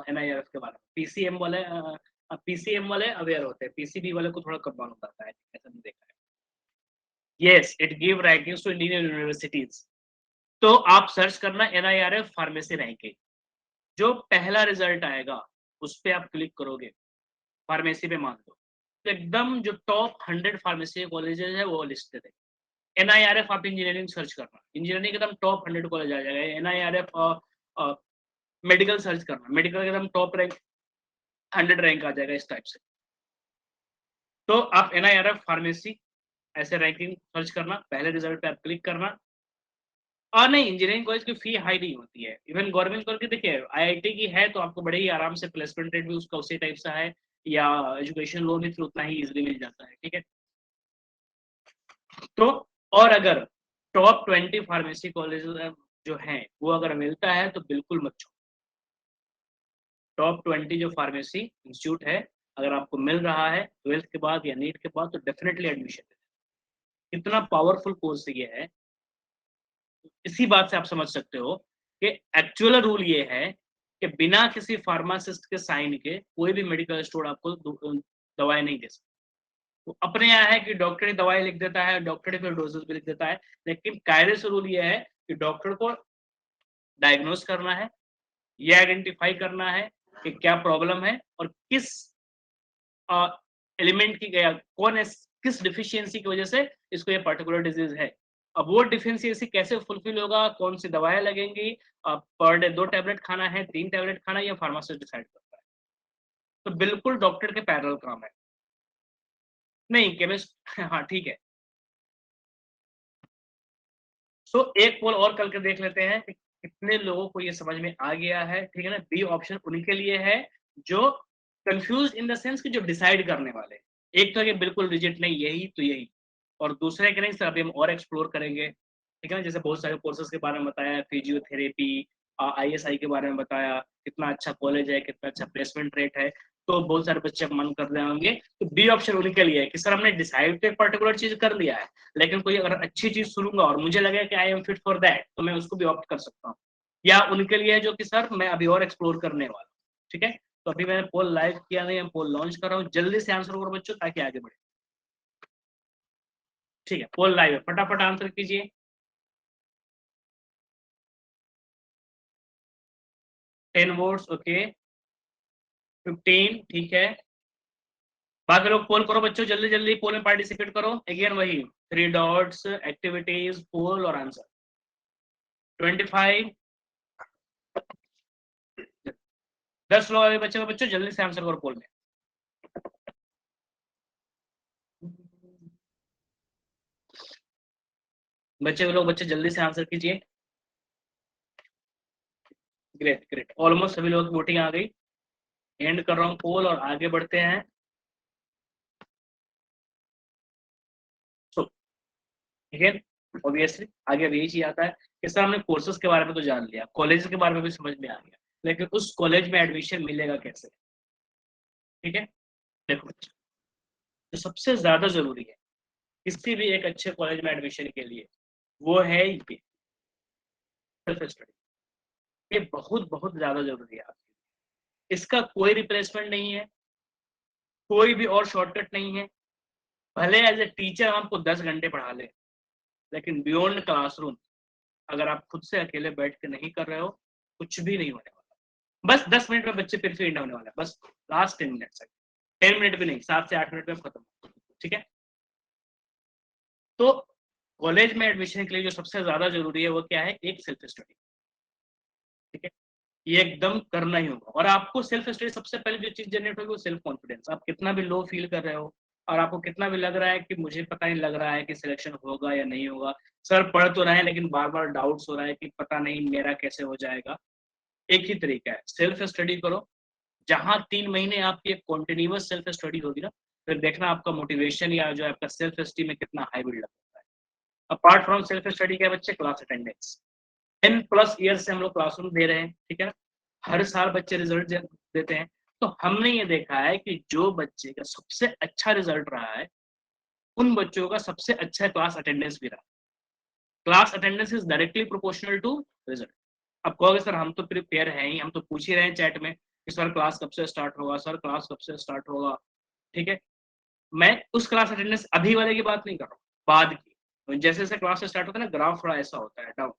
A: एनआईआरएफ के बारे में। पीसीएम वाले अवेयर होते हैं, पीसीबी वाले को थोड़ा कम मालूम रहता है, ऐसा नहीं देखा है। Yes, it give rankings to Indian universities. तो आप सर्च करना एनआईआरएफ फार्मेसी रैंकिंग, जो पहला रिजल्ट आएगा उस पर आप क्लिक करोगे, फार्मेसी पे मान लो, तो एकदम जो टॉप 100 फार्मेसी कॉलेजेस है वो लिस्टेड है। एनआईआरएफ आप इंजीनियरिंग सर्च करना, इंजीनियरिंग एकदम टॉप 100 कॉलेज आ जाएगा। एनआईआरएफ मेडिकल सर्च करना, मेडिकल एकदम टॉप रैंक 100 रैंक आ जाएगा इस टाइप से। तो आप एनआईआरएफ फार्मेसी ऐसे रैंकिंग सर्च करना, पहले रिजल्ट पे आप क्लिक करना। और नहीं, इंजीनियरिंग कॉलेज की फी हाई नहीं होती है, इवन गवर्नमेंट कॉलेज की देखिए आईआईटी की है तो आपको बड़े ही आराम से प्लेसमेंट रेट भी उसका उसी टाइप सा है, या एजुकेशन लोन भी उतना ही इजिली मिल जाता है, ठीक है। तो और अगर टॉप 20 फार्मेसी कॉलेज जो हैं वो अगर मिलता है तो बिल्कुल मत छोड़ो। टॉप 20 जो फार्मेसी इंस्टीट्यूट है अगर आपको मिल रहा है 12th के बाद या नीट के बाद, तो डेफिनेटली एडमिशन ले। इतना पावरफुल कोर्स ये है, इसी बात से आप समझ सकते हो कि एक्चुअल रूल ये है कि बिना किसी फार्मासिस्ट के साइन के कोई भी मेडिकल स्टोर आपको दवाई नहीं दे सकता। तो अपने यहाँ है कि डॉक्टर ही दवाई लिख देता है, डॉक्टर ही फिर डोजेस भी लिख देता है, लेकिन कायदे से रूल ये है कि डॉक्टर को डायग्नोज करना है, ये आइडेंटिफाई करना है कि क्या प्रॉब्लम है और किस एलिमेंट की गया, किस डिफिशियंसी की वजह से इसको ये पर्टिकुलर डिजीज है। अब वो डिफिशियंसी कैसे फुलफिल होगा, कौन सी दवाएं लगेंगी, पर डे 2 टैबलेट खाना है, 3 टैबलेट खाना है, या फार्मासिस्ट डिसाइड करता है। तो बिल्कुल डॉक्टर के पैरेलल काम है। नहीं, केमिस्ट हाँ ठीक है। सो एक पोल और करके देख लेते हैं कि कितने लोगों को ये समझ में आ गया है, ठीक है ना। बी ऑप्शन उनके लिए है जो कंफ्यूज इन द सेंस कि जो डिसाइड करने वाले। एक तो है कि बिल्कुल रिजिट नहीं, यही तो यही, और दूसरे के नहीं सर अभी हम और एक्सप्लोर करेंगे, ठीक है ना। जैसे बहुत सारे कोर्सेज के बारे में बताया, फिजियोथेरेपी, आईएसआई के बारे में बताया, कितना अच्छा कॉलेज है, कितना अच्छा प्लेसमेंट रेट है, तो बहुत सारे बच्चे मन कर रहे होंगे। तो बी ऑप्शन उनके लिए है कि सर हमने डिसाइड तो एक पर्टिकुलर चीज कर लिया है, लेकिन कोई अगर अच्छी चीज सुनूंगा और मुझे लगे कि I am fit for that, तो मैं उसको भी ऑप्ट कर सकता हूँ। या उनके लिए जो कि सर मैं अभी और एक्सप्लोर करने वाला हूँ, ठीक है। तो अभी मैंने पोल लाइव किया नहीं, मैं पोल लॉन्च कर रहा हूँ, जल्दी से आंसर करो बच्चों ताकि आगे बढ़े। ठीक है, पोल लाइव है, फटाफट आंसर कीजिए। 10 वोट्स, ओके, 15, ठीक है। बाकी लोग पोल करो बच्चों, जल्दी जल्दी पोल में पार्टिसिपेट करो। अगेन वही 3 डॉट्स, एक्टिविटीज, पोल और आंसर। 25, 10 लोग अभी बच्चे बच्चों जल्दी से आंसर करो पोल में। बच्चे जल्दी से आंसर कीजिए। ग्रेट ग्रेट, ऑलमोस्ट सभी लोगों की वोटिंग आ गई। एंड कर रहा हूँ पोल और आगे बढ़ते हैं। ठीक है, ऑब्वियसली आगे अब यही चीज आता है कि सर हमने कोर्सेज के बारे में तो जान लिया, कॉलेज के बारे में भी समझ में आ गया, लेकिन उस कॉलेज में एडमिशन मिलेगा कैसे। ठीक है, देखो तो सबसे ज्यादा जरूरी है किसी भी एक अच्छे कॉलेज में एडमिशन के लिए, वो है ये सेल्फ स्टडी। ये बहुत बहुत ज्यादा जरूरी है आपके, इसका कोई रिप्लेसमेंट नहीं है, कोई भी और शॉर्टकट नहीं है। भले एज ए टीचर आपको 10 घंटे पढ़ा ले, लेकिन बियॉन्ड क्लासरूम अगर आप खुद से अकेले बैठ के नहीं कर रहे हो, कुछ भी नहीं होने वाला। बस 10 मिनट में बच्चे फिर से इंड होने वाला है, बस लास्ट 10 मिनट तक, 10 मिनट भी नहीं, 7 से 8 मिनट में खत्म। ठीक है, तो कॉलेज में एडमिशन के लिए जो सबसे ज्यादा जरूरी है वो क्या है, एक सेल्फ स्टडी। ठीक है, ये एकदम करना ही होगा, और आपको सेल्फ स्टडी सबसे पहले जो चीज जनरेट होगी वो सेल्फ कॉन्फिडेंस। आप कितना भी लो फील कर रहे हो और आपको कितना भी लग रहा है कि मुझे पता नहीं लग रहा है कि सिलेक्शन होगा या नहीं होगा, सर पढ़ तो रहे हैं लेकिन बार बार डाउट्स हो रहा है कि पता नहीं मेरा कैसे हो जाएगा, एक ही तरीका है, सेल्फ स्टडी करो। जहां 3 महीने आपकी एक कॉन्टिन्यूअस सेल्फ स्टडी होगी ना, फिर देखना आपका मोटिवेशन या जो आपका सेल्फ स्टीम में कितना हाई बिल्ड होता है। अपार्ट फ्रॉम सेल्फ स्टडी क्या बच्चे, क्लास अटेंडेंस। 10+ ईयर से हम लोग क्लासरूम दे रहे हैं, ठीक है ना, हर साल बच्चे रिजल्ट देते हैं। तो हमने ये देखा है कि जो बच्चे का सबसे अच्छा रिजल्ट रहा है, उन बच्चों का सबसे अच्छा क्लास अटेंडेंस भी रहा। Class attendance is directly proportional to result. अब कहोगे सर हम तो प्रिपेयर हैं ही, हम तो पूछ ही रहे हैं चैट में कि सर क्लास कब से स्टार्ट होगा, सर क्लास कब से स्टार्ट होगा। ठीक है, मैं उस क्लास अटेंडेंस अभी वाले की बात नहीं कर रहा हूँ, बाद की। तो जैसे जैसे क्लास स्टार्ट होता है ना, ग्राफ थोड़ा ऐसा होता है डाउन।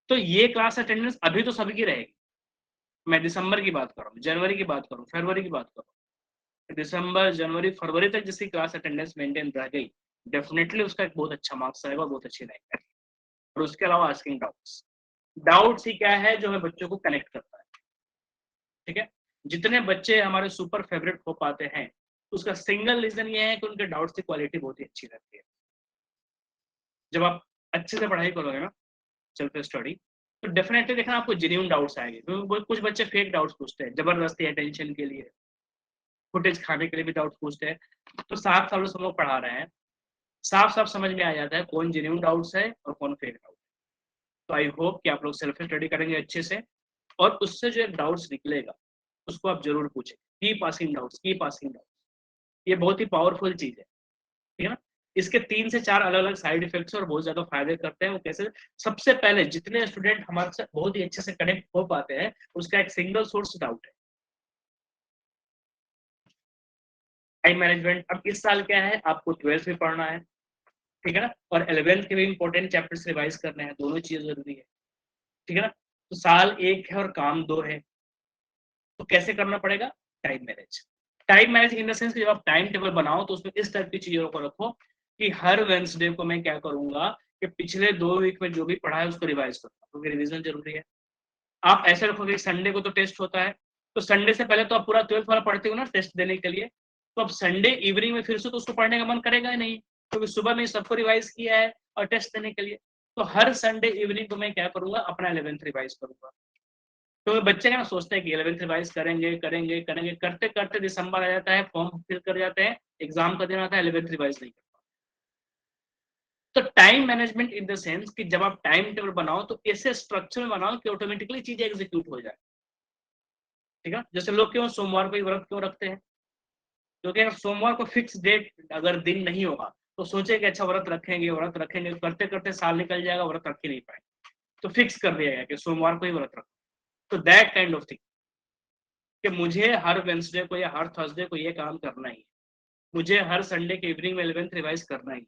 A: तो ये क्लास अटेंडेंस अभी तो सबकी रहेगी। मैं दिसंबर की बात कर रहा हूँ, जनवरी की बात करूँ, फरवरी की बात करूँ, दिसंबर जनवरी फरवरी तक जिसकी क्लास अटेंडेंस मेंटेन रह गई, डेफिनेटली उसका एक बहुत अच्छा मार्क्स आएगा, बहुत अच्छी रैंक है। और उसके अलावा आस्किंग डाउट्स, डाउट्स ही क्या है जो हमें बच्चों को कनेक्ट करता है। ठीक है, जितने बच्चे हमारे सुपर फेवरेट हो पाते हैं, उसका सिंगल रीजन ये है कि उनके डाउट्स की क्वालिटी बहुत ही अच्छी रहती है। जब आप अच्छे से पढ़ाई करोगे ना, सेल्फ स्टडी, तो डेफिनेटली देखना आपको जेन्युइन डाउट्स आएंगे, क्योंकि कुछ बच्चे फेक डाउट्स पूछते हैं जबरदस्ती अटेंशन के लिए, फुटेज खाने के लिए भी डाउट्स पूछते हैं। तो 7 सालों से हम लोग पढ़ा रहे हैं, साफ साफ समझ में आ जाता है कौन जेन्युइन डाउट्स है और कौन फेक डाउट है। तो आई होप कि आप लोग सेल्फ स्टडी करेंगे अच्छे से, और उससे जो एक डाउट्स निकलेगा उसको आप जरूर पूछें। Keep asking doubts, keep asking doubts, ये बहुत ही पावरफुल चीज है। ठीक है ना, इसके 3 से 4 अलग अलग साइड इफेक्ट्स और बहुत ज्यादा फायदे करते हैं। वो कैसे, सबसे पहले जितने स्टूडेंट हमारे साथ बहुत ही अच्छे से कनेक्ट हो पाते हैं, उसका एक सिंगल सोर्स डाउट है, टाइम मैनेजमेंट। अब इस साल क्या है, आपको 12th भी पढ़ना है, ठीक है ना, और 11th के भी इंपॉर्टेंट चैप्टर्स रिवाइज करने हैं, दोनों चीजें जरूरी है। ठीक है ना, तो साल एक है और काम दो है, तो कैसे करना पड़ेगा, time manage. Time manage in the sense कि जब आप टाइम टेबल बनाओ तो उसमें इस टाइप की चीजों को रखो कि हर वेंसडे को मैं क्या करूंगा कि पिछले 2 वीक में जो भी पढ़ा है उसको रिवाइज करूंगा, क्योंकि रिविजन जरूरी है। आप ऐसे रखोगे संडे को तो टेस्ट होता है, तो संडे से पहले तो आप पूरा 12th वाला पढ़ते हो ना टेस्ट देने के लिए, तो अब संडे इवनिंग में फिर से तो उसको पढ़ने का मन करेगा ही नहीं, क्योंकि सुबह में सबको रिवाइज किया है और टेस्ट देने के लिए। तो हर संडे इवनिंग को मैं क्या करूंगा, अपना 11th रिवाइज करूंगा। तो बच्चे क्या सोचते हैं कि 11th रिवाइज करेंगे करेंगे करेंगे, करते करते दिसंबर आ जाता है, फॉर्म फिल कर जाते हैं, एग्जाम का दिन आता है, 11th रिवाइज नहीं करता। तो time management in the sense कि जब आप टाइम टेबल बनाओ तो ऐसे स्ट्रक्चर में बनाओ कि ऑटोमेटिकली चीजें एग्जीक्यूट हो जाए। ठीक है, जैसे लोग क्यों सोमवार को ही व्रत क्यों रखते हैं, क्योंकि अगर सोमवार को फिक्स डेट अगर दिन नहीं होगा तो सोचे कि अच्छा व्रत रखेंगे व्रत रखेंगे, करते करते साल निकल जाएगा, व्रत रख ही नहीं पाए। तो फिक्स कर दिया गया कि सोमवार को ही व्रत रखो। तो दैट काइंड ऑफ थिंग, कि मुझे हर वेंसडे को या हर थर्सडे को ये काम करना ही है, मुझे हर संडे के इवनिंग में 11th रिवाइज करना ही है,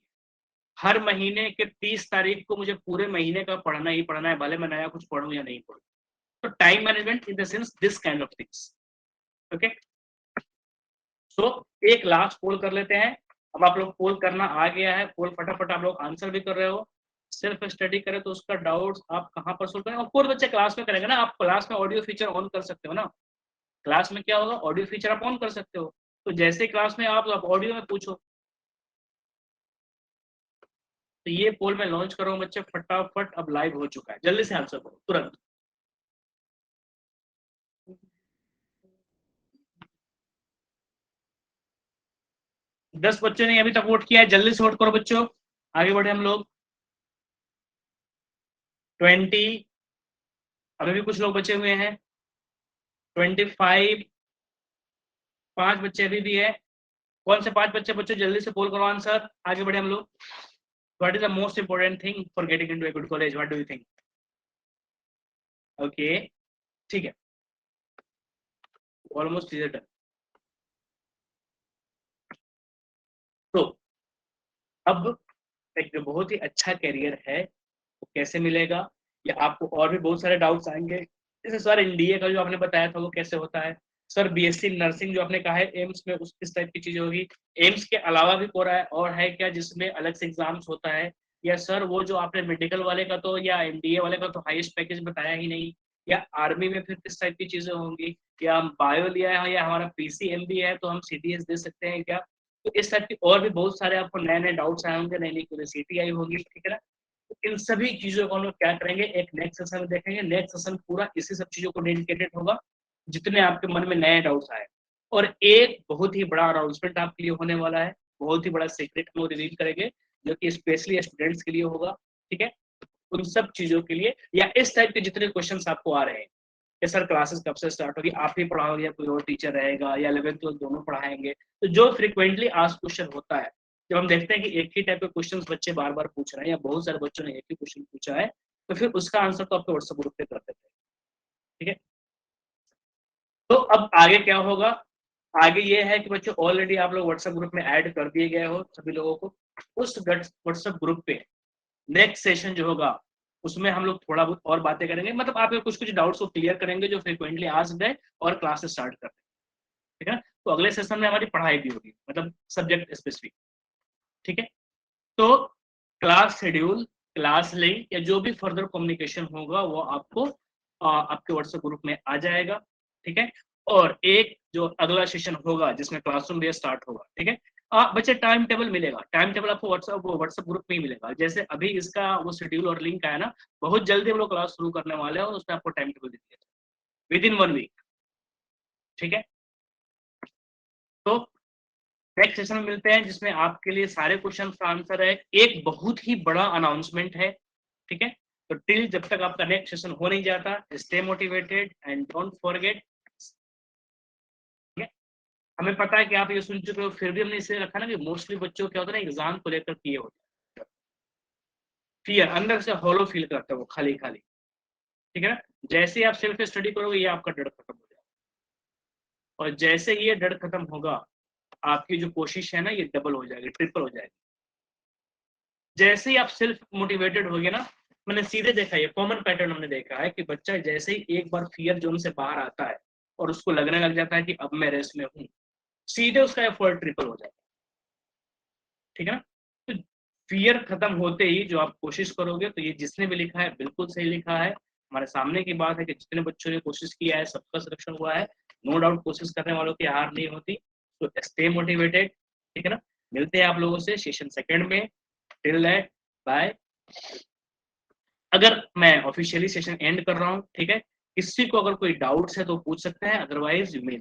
A: हर महीने के 30 तारीख को मुझे पूरे महीने का पढ़ना ही पढ़ना है, भले मैं नया कुछ पढ़ूं या नहीं पढ़ूं। तो time management in the sense this kind of things. Okay, so एक लास्ट पोल कर लेते हैं। अब आप लोग पोल करना आ गया है, पोल फटाफट आप लोग आंसर भी कर रहे हो। सिर्फ स्टडी करें तो उसका डाउट्स आप कहाँ पर सोल्व करें, और कोई बच्चे क्लास में करेंगे ना, आप क्लास में ऑडियो फीचर ऑन कर सकते हो ना, क्लास में क्या होगा, ऑडियो फीचर आप ऑन कर सकते हो, तो जैसे क्लास में आप ऑडियो में पूछो। तो ये पोल मैं लॉन्च कर रहा हूँ बच्चे, फटाफट अब लाइव हो चुका है, जल्दी से आंसर करो तुरंत। दस बच्चों ने अभी तक वोट किया है, जल्दी से वोट करो बच्चों, आगे बढ़े हम लोग। 20, अभी भी कुछ लोग बचे हुए हैं। 25, 5 बच्चे अभी भी है। कौन से 5 बच्चे बच्चों, जल्दी से पोल करो आंसर, आगे बढ़े हम लोग। What is the most important thing for getting into a good college, what do you think? Okay, ठीक है, ऑलमोस्ट इज डन। तो अब एक बहुत ही अच्छा करियर है, वो कैसे मिलेगा, या आपको और भी बहुत सारे डाउट्स आएंगे, जैसे सर एनडीए का जो आपने बताया था वो कैसे होता है, सर बीएससी नर्सिंग जो आपने कहा है एम्स में, उस किस टाइप की चीजें होगी, एम्स के अलावा भी हो रहा है और है क्या जिसमें अलग से एग्जाम्स होता है, या सर वो जो आपने मेडिकल वाले का तो या एनडीए वाले का तो हाईएस्ट पैकेज बताया ही नहीं, या आर्मी में फिर किस टाइप की चीजें होंगी, या हम बायो लिया है या हमारा पीसीएम भी है तो हम सीडीएस दे सकते हैं क्या, तो इस टाइप की और भी बहुत सारे आपको नए नए डाउट्स आए होंगे, नई नई क्यूरियोसिटी आई होगी, ठीक है ना। तो इन सभी चीजों को हम लोग क्या करेंगे, एक नेक्स्ट सेशन में देखेंगे, नेक्स्ट सेशन पूरा इसी सब चीजों को डेडिकेटेड होगा, जितने आपके मन में नए डाउट्स आए। और एक बहुत ही बड़ा अनाउंसमेंट आपके लिए होने वाला है, बहुत ही बड़ा सीक्रेट हम लोग रिवील करेंगे, जो कि स्पेशली स्टूडेंट्स के लिए होगा, ठीक है। उन सब चीजों के लिए, या इस टाइप के जितने क्वेश्चन आपको आ रहे हैं कि सर क्लासेस कब से स्टार्ट होगी, आप ही पढ़ाओगे या कोई और टीचर रहेगा, या 11th 12th दोनों पढ़ाएंगे, तो जो फ्रिक्वेंटली आस्क्ड क्वेश्चन होता है, जब हम देखते हैं कि एक ही टाइप के क्वेश्चंस बच्चे बार बार पूछ रहे हैं या बहुत सारे बच्चों ने एक ही क्वेश्चन पूछा है, तो फिर उसका आंसर तो आपके व्हाट्सएप ग्रुप पे कर देते हैं, ठीक है। तो अब आगे क्या होगा, आगे ये है कि बच्चों ऑलरेडी आप लोग व्हाट्सएप ग्रुप में ऐड कर दिए गए हो सभी लोगों को, उस व्हाट्सएप ग्रुप पे नेक्स्ट सेशन जो होगा उसमें हम लोग थोड़ा बहुत और बातें करेंगे, मतलब आपके कुछ कुछ डाउट्स को क्लियर करेंगे जो फ्रिक्वेंटली आस्क्ड है, और क्लासेस स्टार्ट करते हैं, ठीक है। तो अगले सेशन में हमारी पढ़ाई भी होगी, मतलब सब्जेक्ट स्पेसिफिक, ठीक है। तो क्लास शेड्यूल, क्लास लिंक या जो भी फर्दर कम्युनिकेशन होगा वो आपको आपके व्हाट्सएप ग्रुप में आ जाएगा, ठीक है। और एक जो अगला सेशन होगा जिसमें क्लासरूम बेस स्टार्ट होगा, ठीक है। बच्चे टाइम टेबल मिलेगा, टाइम टेबल आपको व्हाट्सएप ग्रुप में ही मिलेगा, जैसे अभी इसका वो शेड्यूल और लिंक आया ना, बहुत जल्दी हम लोग क्लास शुरू करने वाले हैं और उसमें आपको टाइम टेबल दे दिया विद इन 1 वीक, ठीक है। तो नेक्स्ट सेशन में मिलते हैं जिसमें आपके लिए सारे क्वेश्चन का आंसर है, एक बहुत ही बड़ा अनाउंसमेंट है, ठीक है। तो टिल जब तक आपका नेक्स्ट सेशन हो नहीं जाता, stay motivated and don't forget, ठीक है। हमें पता है कि आप ये सुन चुके हो, फिर भी हमने इसे रखा ना कि मोस्टली बच्चों क्या होता है ना, एग्जाम को लेकर किए होते हैं, फियर अंदर से हॉलो फील करते हो, खाली खाली, ठीक है ना। जैसे ही आप सेल्फ स्टडी करोगे ये आपका डर खत्म हो जाएगा, और जैसे ये डर खत्म होगा आपकी जो कोशिश है ना ये डबल हो जाएगी, ट्रिपल हो जाएगी। जैसे ही आप सेल्फ मोटिवेटेड हो गए ना, मैंने सीधे देखा, ये कॉमन पैटर्न हमने देखा है कि बच्चा जैसे ही एक बार फियर जोन से बाहर आता है और उसको लगने लग जाता है कि अब मैं रेस में हूँ, सीधे उसका एफर्ट ट्रिपल हो जाता है, ठीक है ना। तो फियर खत्म होते ही जो आप कोशिश करोगे, तो ये जिसने भी लिखा है बिल्कुल सही लिखा है, हमारे सामने की बात है कि जितने बच्चों ने कोशिश किया है सबका सिलेक्शन हुआ है, नो डाउट कोशिश करने वालों की हार नहीं होती। तो स्टे मोटिवेटेड, ठीक है ना। मिलते हैं आप लोगों से सेशन सेकंड में, टिल दैट बाय। अगर मैं ऑफिशियली सेशन एंड कर रहा हूँ, ठीक है, किसी को अगर कोई डाउट्स है तो पूछ सकते हैं, अदरवाइज यू मे